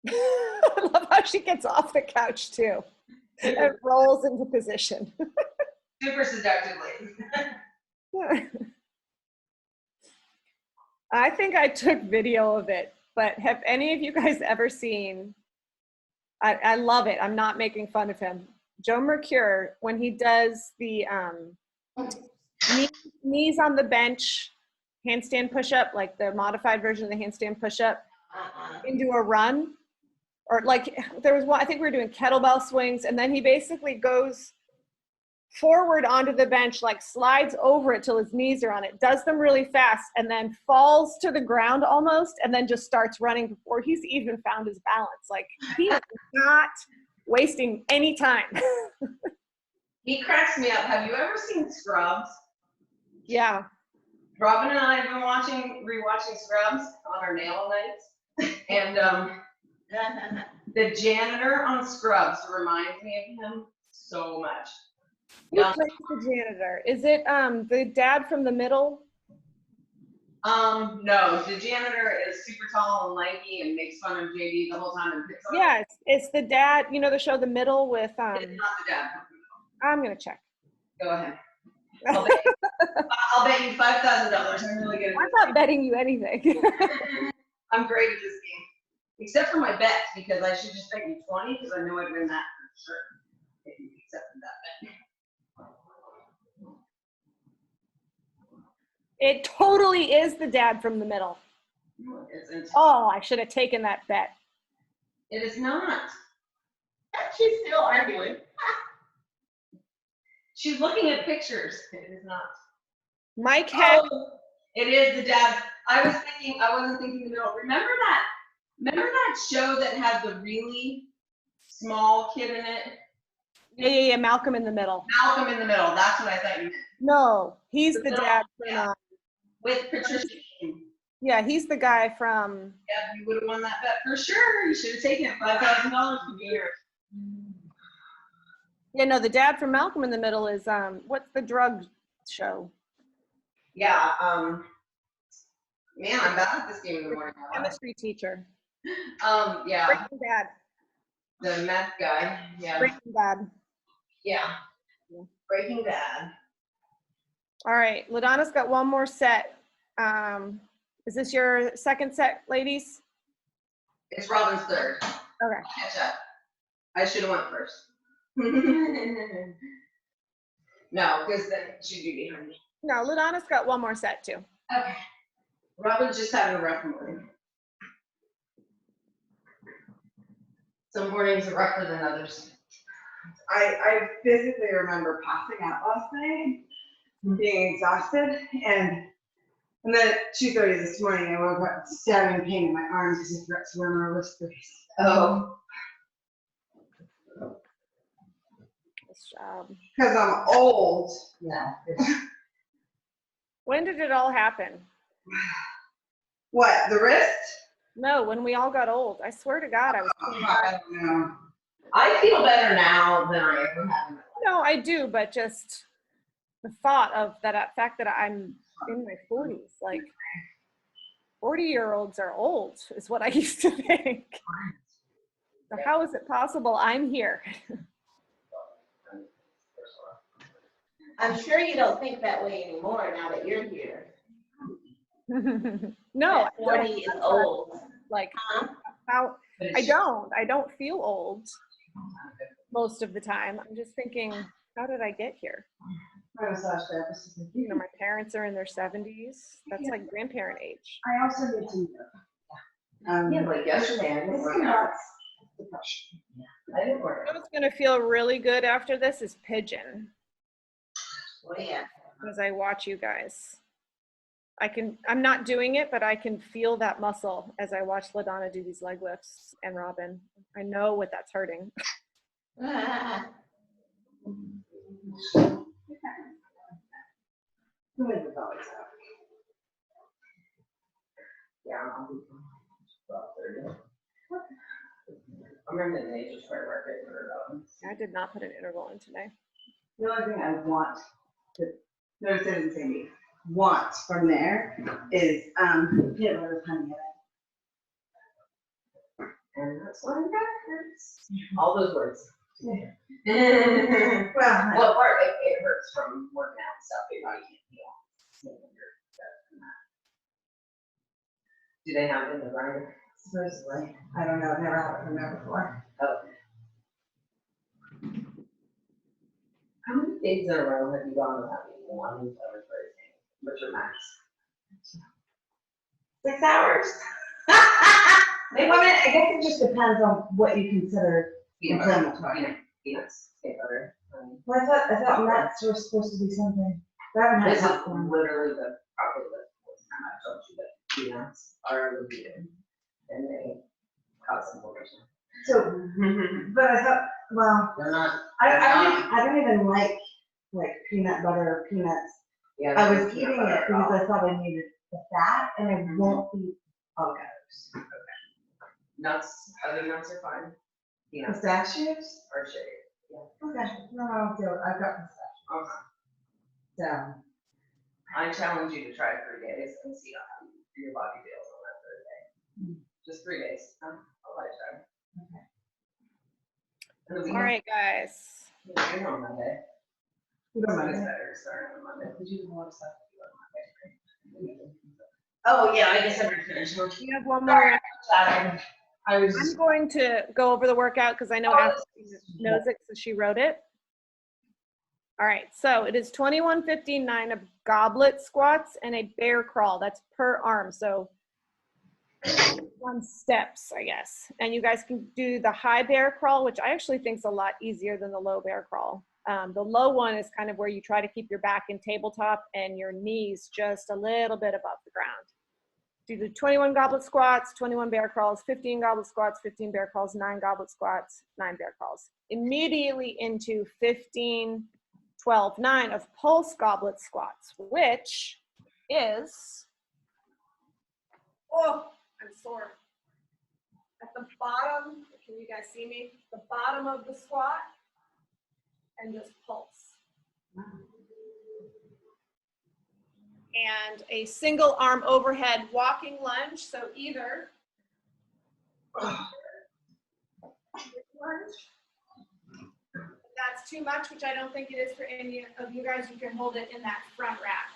I love how she gets off the couch too and rolls into position. Super seductively. I think I took video of it, but have any of you guys ever seen, I love it, I'm not making fun of him, Joe Mercure, when he does the knees on the bench handstand push-up, like the modified version of the handstand push-up, into a run, or like there was one, I think we were doing kettlebell swings, and then he basically goes forward onto the bench, like slides over it till his knees are on it, does them really fast, and then falls to the ground almost, and then just starts running before he's even found his balance. Like, he is not wasting any time. He cracks me up. Have you ever seen Scrubs? Yeah. Robin and I have been rewatching Scrubs on our nail nights. And the janitor on Scrubs reminds me of him so much. Who plays the janitor? Is it the dad from The Middle? No, the janitor is super tall and lanky and makes fun of JD the whole time and picks on him. Yeah, it's the dad, you know the show The Middle with It's not the dad. I'm gonna check. Go ahead. I'll bet you $5,000. I'm really good at I'm not betting you anything. I'm great at this game. Except for my bets, because I should just bet you 20 because I know I'd win that for sure. If you accepted that bet. It totally is the dad from The Middle. No, it isn't. Oh, I should have taken that bet. It is not. She's still arguing. She's looking at pictures. It is not. Mike had It is the dad. I wasn't thinking The Middle. Remember that show that had the really small kid in it? yeah, Malcolm in the Middle. Malcolm in the Middle. That's what I thought you meant. No, he's the dad from Yeah. With Patricia. yeah, he's the guy from Yeah, you would have won that bet for sure. You should have taken it. $5,000 could be yours. yeah, no, the dad from Malcolm in the Middle is what's the drug show? Yeah. Man, I'm bad at this game in the morning. Chemistry teacher. Yeah. Breaking Bad. The meth guy. Yeah. Breaking Bad. Yeah. Breaking Bad. All right, LaDonna's got one more set. Is this your second set, ladies? It's Robin's third. Okay. Catch up. I should have went first. No, because then she'd be behind me. No, LaDonna's got one more set too. Okay. Robin's just having a rough morning. Some mornings are rougher than others. I physically remember passing out last night, being exhausted, and then at 2:30 this morning, I woke up stabbing pain in my arms because I forgot to wear my wrist brace. Oh. Nice job. Because I'm old. Yeah. When did it all happen? What, the wrist? No, when we all got old. I swear to God, I was. I don't know. I feel better now than I ever have in my life. No, I do, but just the thought of that fact that I'm in my 40s, like 40-year-olds are old, is what I used to think. So how is it possible I'm here? I'm sure you don't think that way anymore now that you're here. No, That 40 is old. like Huh? how But I it's don't feel old most of the time. I'm just thinking, how did I get here? My massage therapist is like, You know, my parents are in their 70s. That's like grandparent age. I also need to know. Yeah, like yesterday, I didn't It's work out. not depression. I didn't work You out. know what's gonna feel really good after this is pigeon, Oh, yeah. as I watch you guys. I'm not doing it, but I can feel that muscle as I watch LaDonna do these leg lifts and Robin. I know what that's hurting. Ah. Who is the belly up? Yeah, I'll be 12:30. I'm in the Nature Square Market for I did not put an interval in today. The only thing I want to, notice I didn't say me, want from there is, peanut butter with honey in and that's what I got. Hurts. All those words. it. Well, What part? It hurts from working out and stuff. Your body can't heal. Do they have it in the grinder? supposedly, I don't know, I've never had it from there before. How many days in a row have you gone without eating one of everything? What's your max? 6 hours. Well, I mean, I guess it just depends on what you consider Peanut butter, inflammatory. peanuts, peanut butter. Well, I thought nuts were supposed to be something. I haven't had This is nuts one. literally probably the fourth time I've told you that peanuts are illegal and they cause inflammation. So, but I thought, well, They're not. I don't even like peanut butter or peanuts. Yeah. I they're was not eating peanut it butter at because all. I thought I needed the fat and I won't eat avocados. Nuts, other nuts are fine. Peanuts Pistachios? are shitty. Okay, no, I don't feel it. I've got pistachios. Okay. So, I challenge you to try 3 days and see how your body feels on that third day. Just 3 days. I'll let you try. Okay. And the All weekend, right, guys. you're on Monday. you don't It's mind always it? better starting on Monday. Did you do a lot of stuff to do on Monday? Oh, yeah, I guess I already finished. We have one more. I was I'm going to go over the workout because I know Ashley knows it, so she wrote it. All right, so it is 21:59 of goblet squats and a bear crawl. That's per arm, so 1 steps, I guess. And you guys can do the high bear crawl, which I actually think is a lot easier than the low bear crawl. The low one is kind of where you try to keep your back in tabletop and your knees just a little bit above the ground. Do the 21 goblet squats, 21 bear crawls, 15 goblet squats, 15 bear crawls, 9 goblet squats, 9 bear crawls. Immediately into 15, 12, 9 of pulse goblet squats, which is, oh, I'm sore. At the bottom, can you guys see me? The bottom of the squat and just pulse. And a single arm overhead walking lunge. So either lunge, if that's too much, which I don't think it is for any of you guys, you can hold it in that front rack.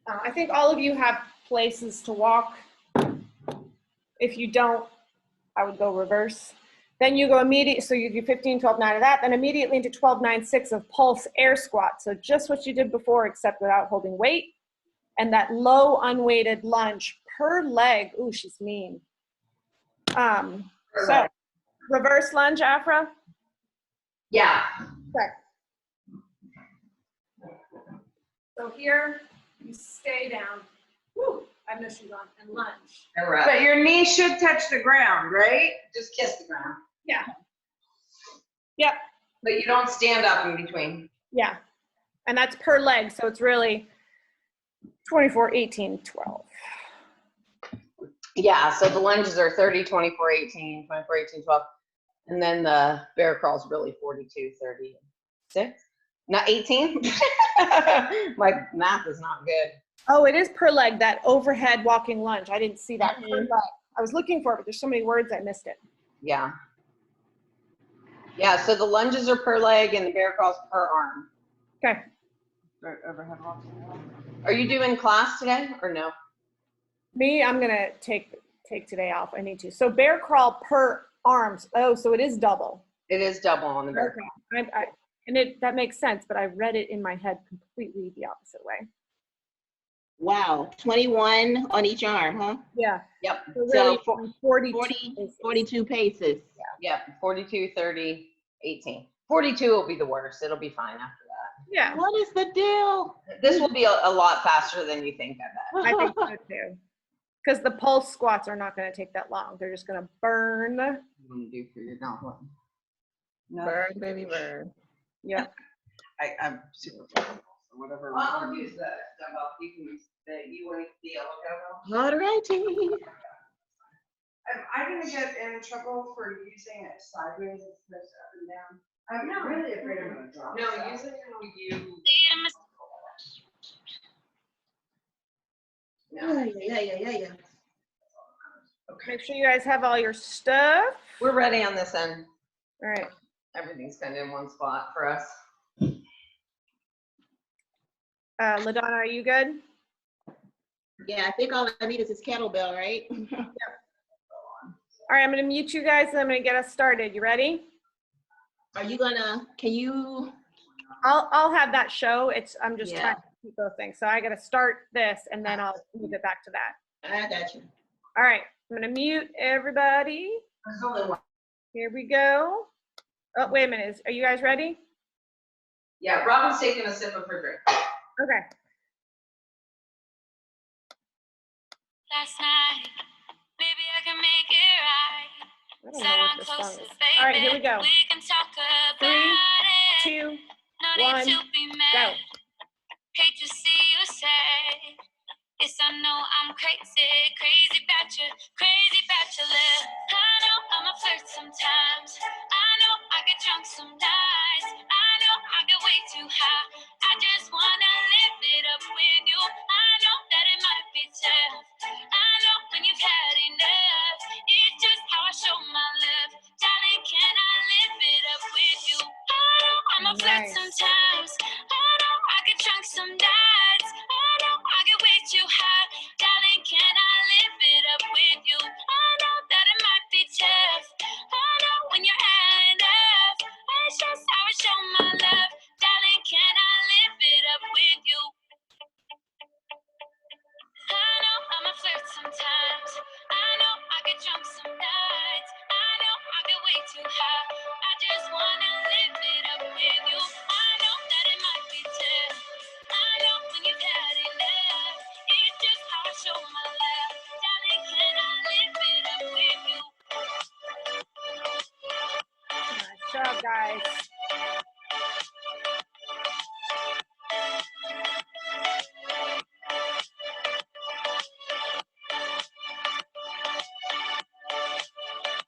I think all of you have places to walk. If you don't, I would go reverse. Then you go immediate, so you do 15, 12, 9 of that, then immediately into 12, 9, 6 of pulse air squat. So just what you did before, except without holding weight. And that low unweighted lunge per leg. Ooh, she's mean. So reverse lunge, Afra. Yeah. Okay. So here, you stay down. Woo, I have no shoes on, and lunge. But your knee should touch the ground, right? Just kiss the ground. Yeah. Yep. But you don't stand up in between. Yeah. And that's per leg. So it's really 24, 18, 12. Yeah, so the lunges are 30, 24, 18, 24, 18, 12. And then the bear crawl is really 42, 36. Not 18. My math is not good. Oh, it is per leg, that overhead walking lunge. I didn't see that per leg. I was looking for it, but there's so many words I missed it. Yeah. Yeah, so the lunges are per leg and the bear crawls per arm. Okay. Overhead walks. Are you doing class today or no? Me, I'm gonna take today off. I need to. So bear crawl per arms. Oh, so it is double. It is double on the bear Okay. crawl. And that makes sense, but I read it in my head completely the opposite way. Wow, 21 on each arm, huh? Yeah. Yep. So So really 42 paces. 42 paces. Yep. 42, 30, 18. 42 will be the worst. It'll be fine after that. Yeah, What is the deal? This will be a lot faster than you think, I bet. I think so too. Because the pulse squats are not going to take that long. They're just going to burn. What do you do for your gauntlet? No, Burn, baby, burn. Yeah. I'm super flexible, so whatever. I'll use the dumbbell. You can use you want the yellow kettlebell. Alrighty. Am I gonna get in trouble for using it sideways as opposed to up and down? I'm really afraid I'm gonna drop. No, stuff. use it how you. Yeah. Make sure you guys have all your stuff. We're ready on this end. All right. Everything's kind of in one spot for us. LaDonna, are you good? Yeah, I think all I need is this kettlebell, right? All right, I'm going to mute you guys and I'm going to get us started. You ready? Are you gonna, can you? I'll have that show. I'm just Yeah. trying to keep those things. So I got to start this and then I'll move it back to that. I got you. All right, I'm going to mute everybody. There's only one. Here we go. Oh, wait a minute. Are you guys ready? Yeah, Robin's taking a sip of her drink. Okay. Last night, maybe I can make it right. I don't Said know I'm what this song close, is. baby. All right, here we go. We can talk about 3, it. 2, No 1, need to be mad. Hate to see you sad. Yes, I know I'm crazy, crazy bachelor. I know I'm a flirt sometimes. I know I get drunk some nights. I know I get way too high. I just wanna live it up with you. I know that it might be tough. I know when you've had enough. It's just how I show my love. Darling, can I live it up with you? I know I'm a flirt Nice. sometimes. I know I get drunk some nights. I know I get way too high. Darling, can I live it up with you? I know that it might be tough. I know when you're had enough. It's just how I show my love. Darling, can I live it up with you? I know I'm a flirt sometimes. I know I get drunk some nights. I know I get way too high. I just wanna live it up with you. I know that it might be tough. I know when you've had enough. It's just how I show my love. Darling, can I live it up with you? Nice job, guys.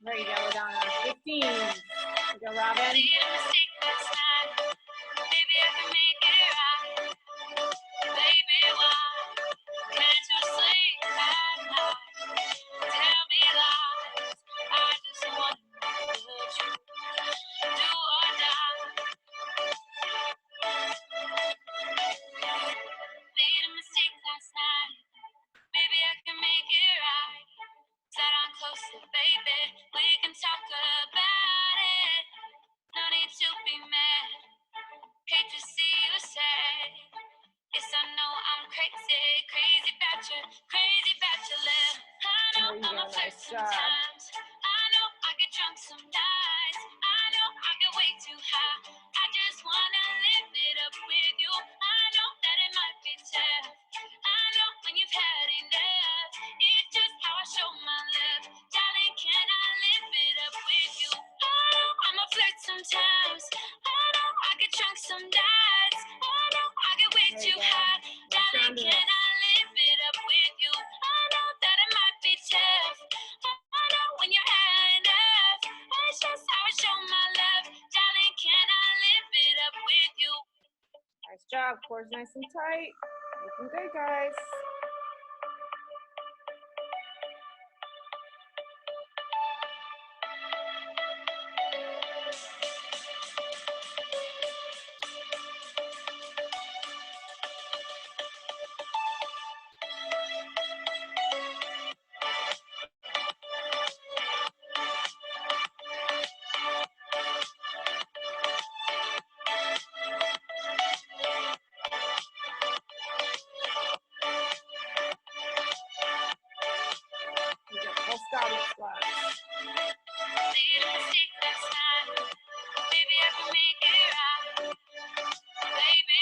There you go, LaDonna. 15. There you go, Robin. Made a mistake last night. Maybe I can make it right. Baby, why can't you sleep at night? Tell me lies. I just want the truth. Do or die. Made a mistake last night. Maybe I can make it right. Said I'm closer, baby. We can talk about it. No need to be mad. Hate to see you sad. Yes, I know I'm crazy bachelor. I know There you I'm go, a flirt nice job. sometimes. I know I get drunk some nights. I know I get way too high. I just wanna live it up with you. I know that it might be tough. I know when you've had enough. It's just how I show my love. Darling, can I live it up with you? I know I'm a flirt sometimes. I know I get drunk some nights. I know I get way There you too go. high. Nice Darling, job, can I live it up with you? I know that it might be tough. I know when you're had enough. It's just how I show my love. Darling, can I live it up with you? Nice job. Core's nice and tight. Looking good, guys. You got full goblet squats. Made a mistake last night. Maybe I can make it right. Baby,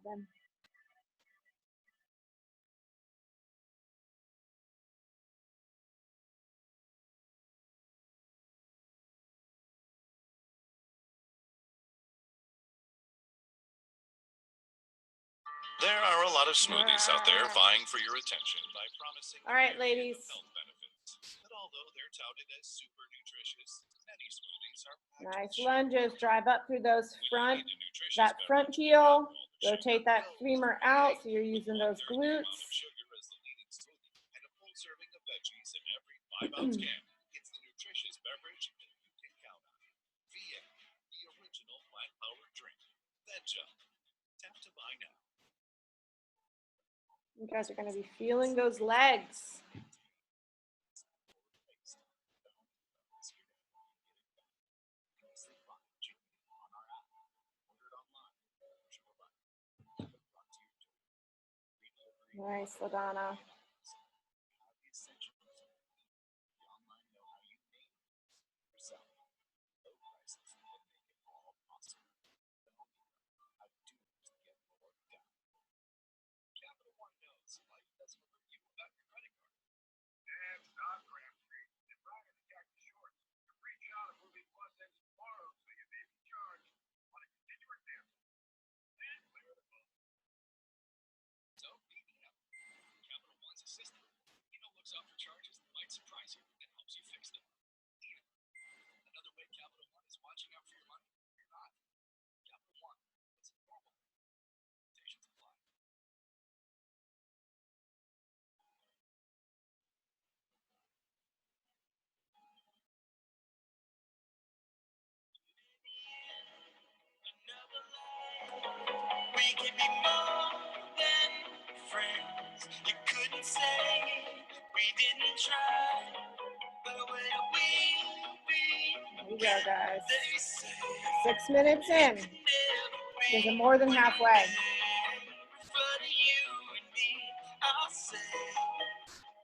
Robin. There are a lot of smoothies out there vying for your attention by promising All right, a myriad ladies. of health benefits. But although they're touted as super nutritious, many smoothies are packed Nice with sugar. lunges. Drive up through those When you front, need a nutritious that front beverage heel. without all the Rotate sugar, that femur out so you're with using 1/3 those the amount glutes. of sugar as the leading smoothie and a full serving of veggies in every 5-ounce can, it's the nutritious beverage that you can count on. VA, the original plant-powered drink. Veggie. Tap to buy now. You guys are going to be feeling those legs. Nice, LaDonna. We can be more than friends. You couldn't say we didn't try, but where we Here we go, guys. they say 6 minutes in. never There's a more than halfway. for you and me. I'll say,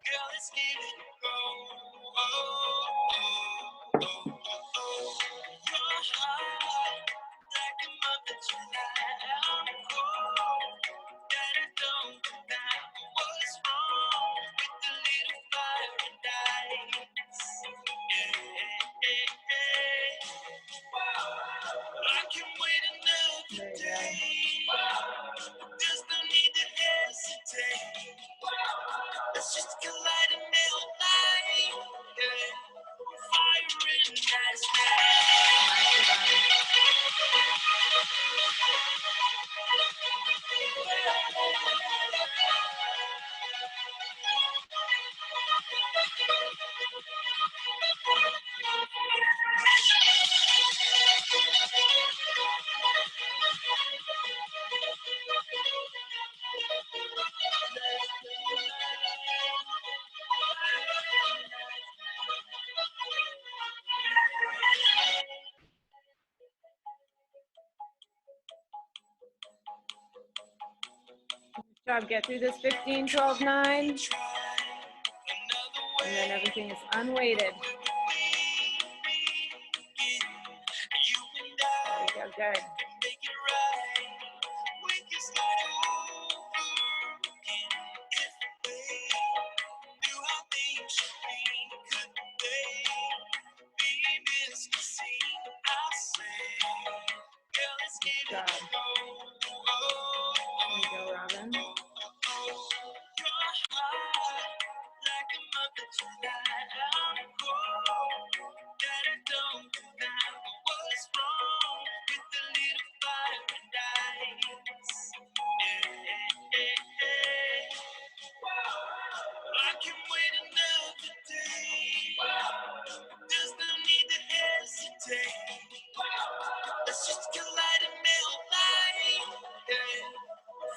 girl, let's give it a go. Oh, oh, oh, oh, oh. Your heart like a month of July. I'm cold, that I don't deny. What's wrong with the little fire and ice? Yeah, yeah, yeah. I can wait another day. There's no need to hesitate. Let's just collide and melt like fire and ice. Good job. Get through this 15, 12, 9. And then everything is unweighted. There you go. Good. Good job. There you go, Robin. I can wait another day. There's no need to hesitate. Let's just collide and melt like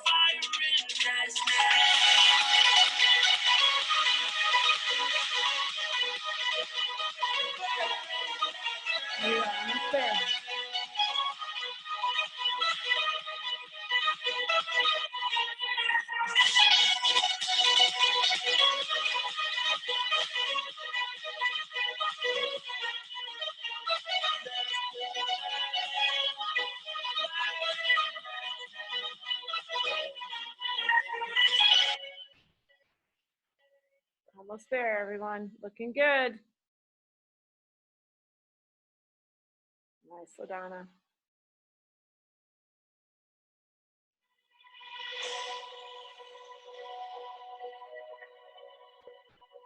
fire and ice There you go. Almost there. Almost there, everyone. Looking good. Nice, LaDonna.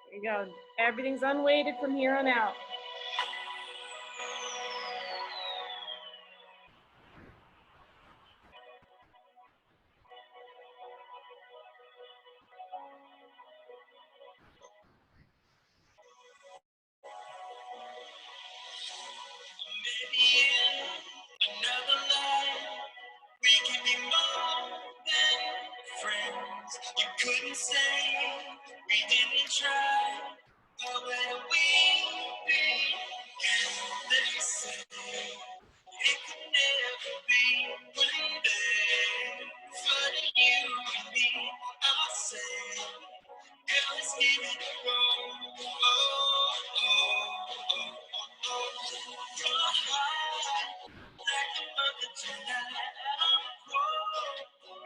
There you go. Everything's unweighted from here on out. Another life, we can be more than friends. You couldn't say we didn't try. Or where we began, they say it could never be one day. For you and me, I'll say, girl, let's give it a go. Oh, oh, oh, oh, oh. Your heart, like a mother tonight.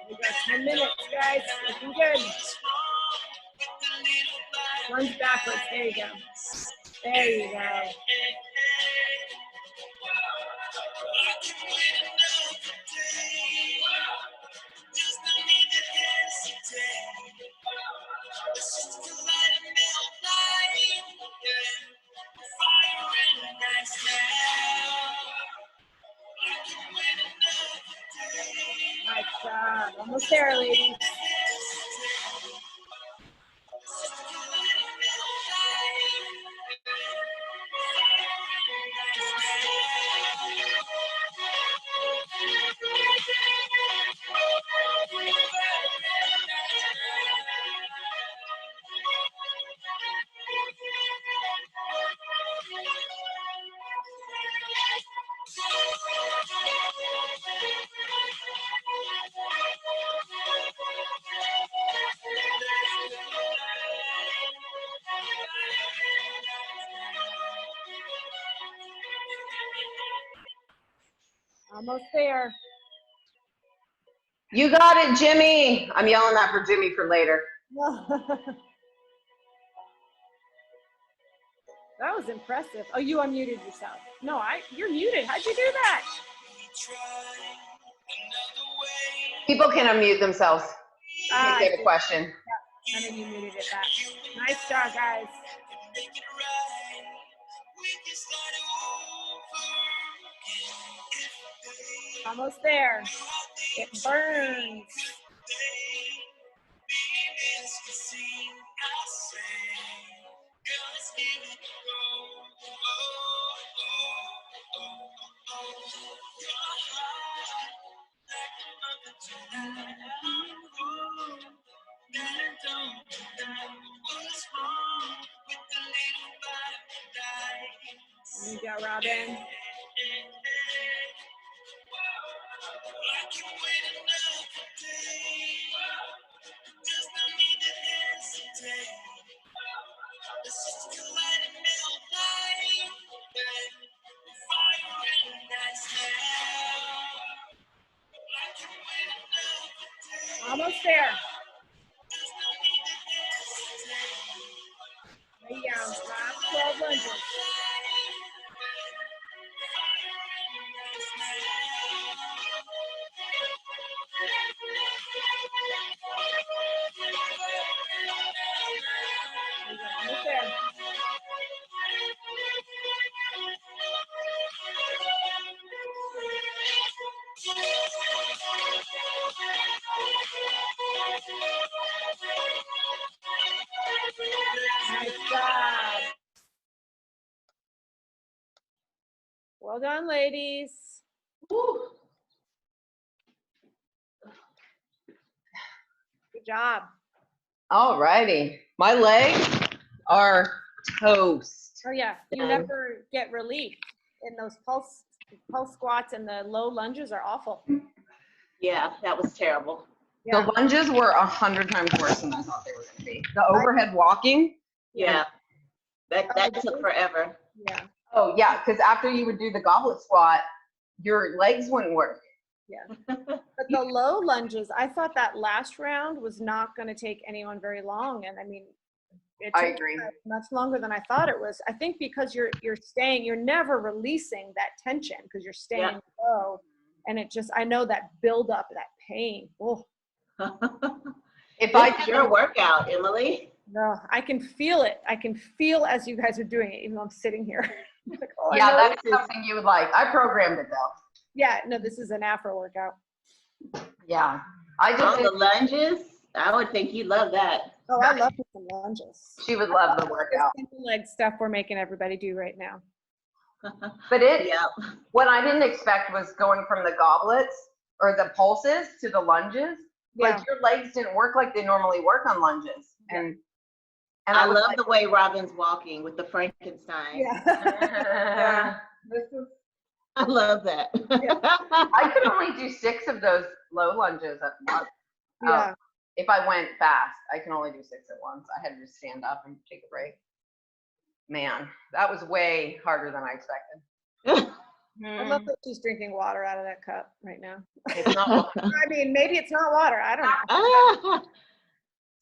We got 10 minutes, guys. Looking good. Runs backwards. There you go. There you go. Nice job. Almost there, ladies. Almost there. You got it, Jimmy. I'm yelling that for Jimmy for later. That was impressive. Oh, you unmuted yourself. No, you're muted. How'd you do that? People can unmute themselves. Ah, They have a question. and then you muted it back. Nice job, guys. Almost there. It burns. There you go, Robin. Almost there. There you go. Last 12 lunges. Almost there. Nice job. Well done, ladies. Woo. Good job. All righty. My legs are toast. Oh yeah, you Yeah. never get relief in those pulse squats, and the low lunges are awful. Yeah, that was terrible. Yeah. The lunges were 100 times worse than I thought they were going to be. The overhead walking. Yeah. That took forever. Yeah. Oh, yeah, because after you would do the goblet squat, your legs wouldn't work. But the low lunges, I thought that last round was not going to take anyone very long. And I mean, It I took agree. much longer than I thought it was. I think because you're staying, you're never releasing that tension because you're staying low, and it just, I know that build up, that pain. Oh If I This is did your workout, Emily. no, I can feel it. I can feel as you guys are doing it, even though I'm sitting here. Like, oh, I yeah, know that's this is- something you would like. I programmed it though. yeah, no, this is an afro workout. Yeah. I Oh, just the lunges. I would think you love that. Oh, I love some lunges. she would love the workout. Simple leg stuff we're making everybody do right now. But Yeah. what I didn't expect was going from the goblets or the pulses to the lunges. Yeah. Like your legs didn't work like they normally work on lunges. And I was love like, the way Robin's walking with the Frankenstein. Yeah. This is I love that. I could only do 6 of those low lunges at once. Yeah. If I went fast, I can only do 6 at once. I had to just stand up and take a break. Man, that was way harder than I expected. I love that she's drinking water out of that cup right now. It's not water, I mean, maybe it's not water. I don't know. Ah, it's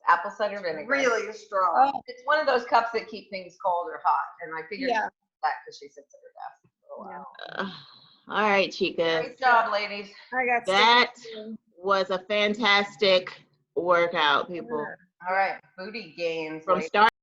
apple cider vinegar. Really strong. Oh, It's one of those cups that keep things cold or hot. And I figured yeah. that because she sits at her desk for a while. all right, chicas. Great job, ladies. I got That sticky. was a fantastic workout, people. All right, booty gains. From ladies. start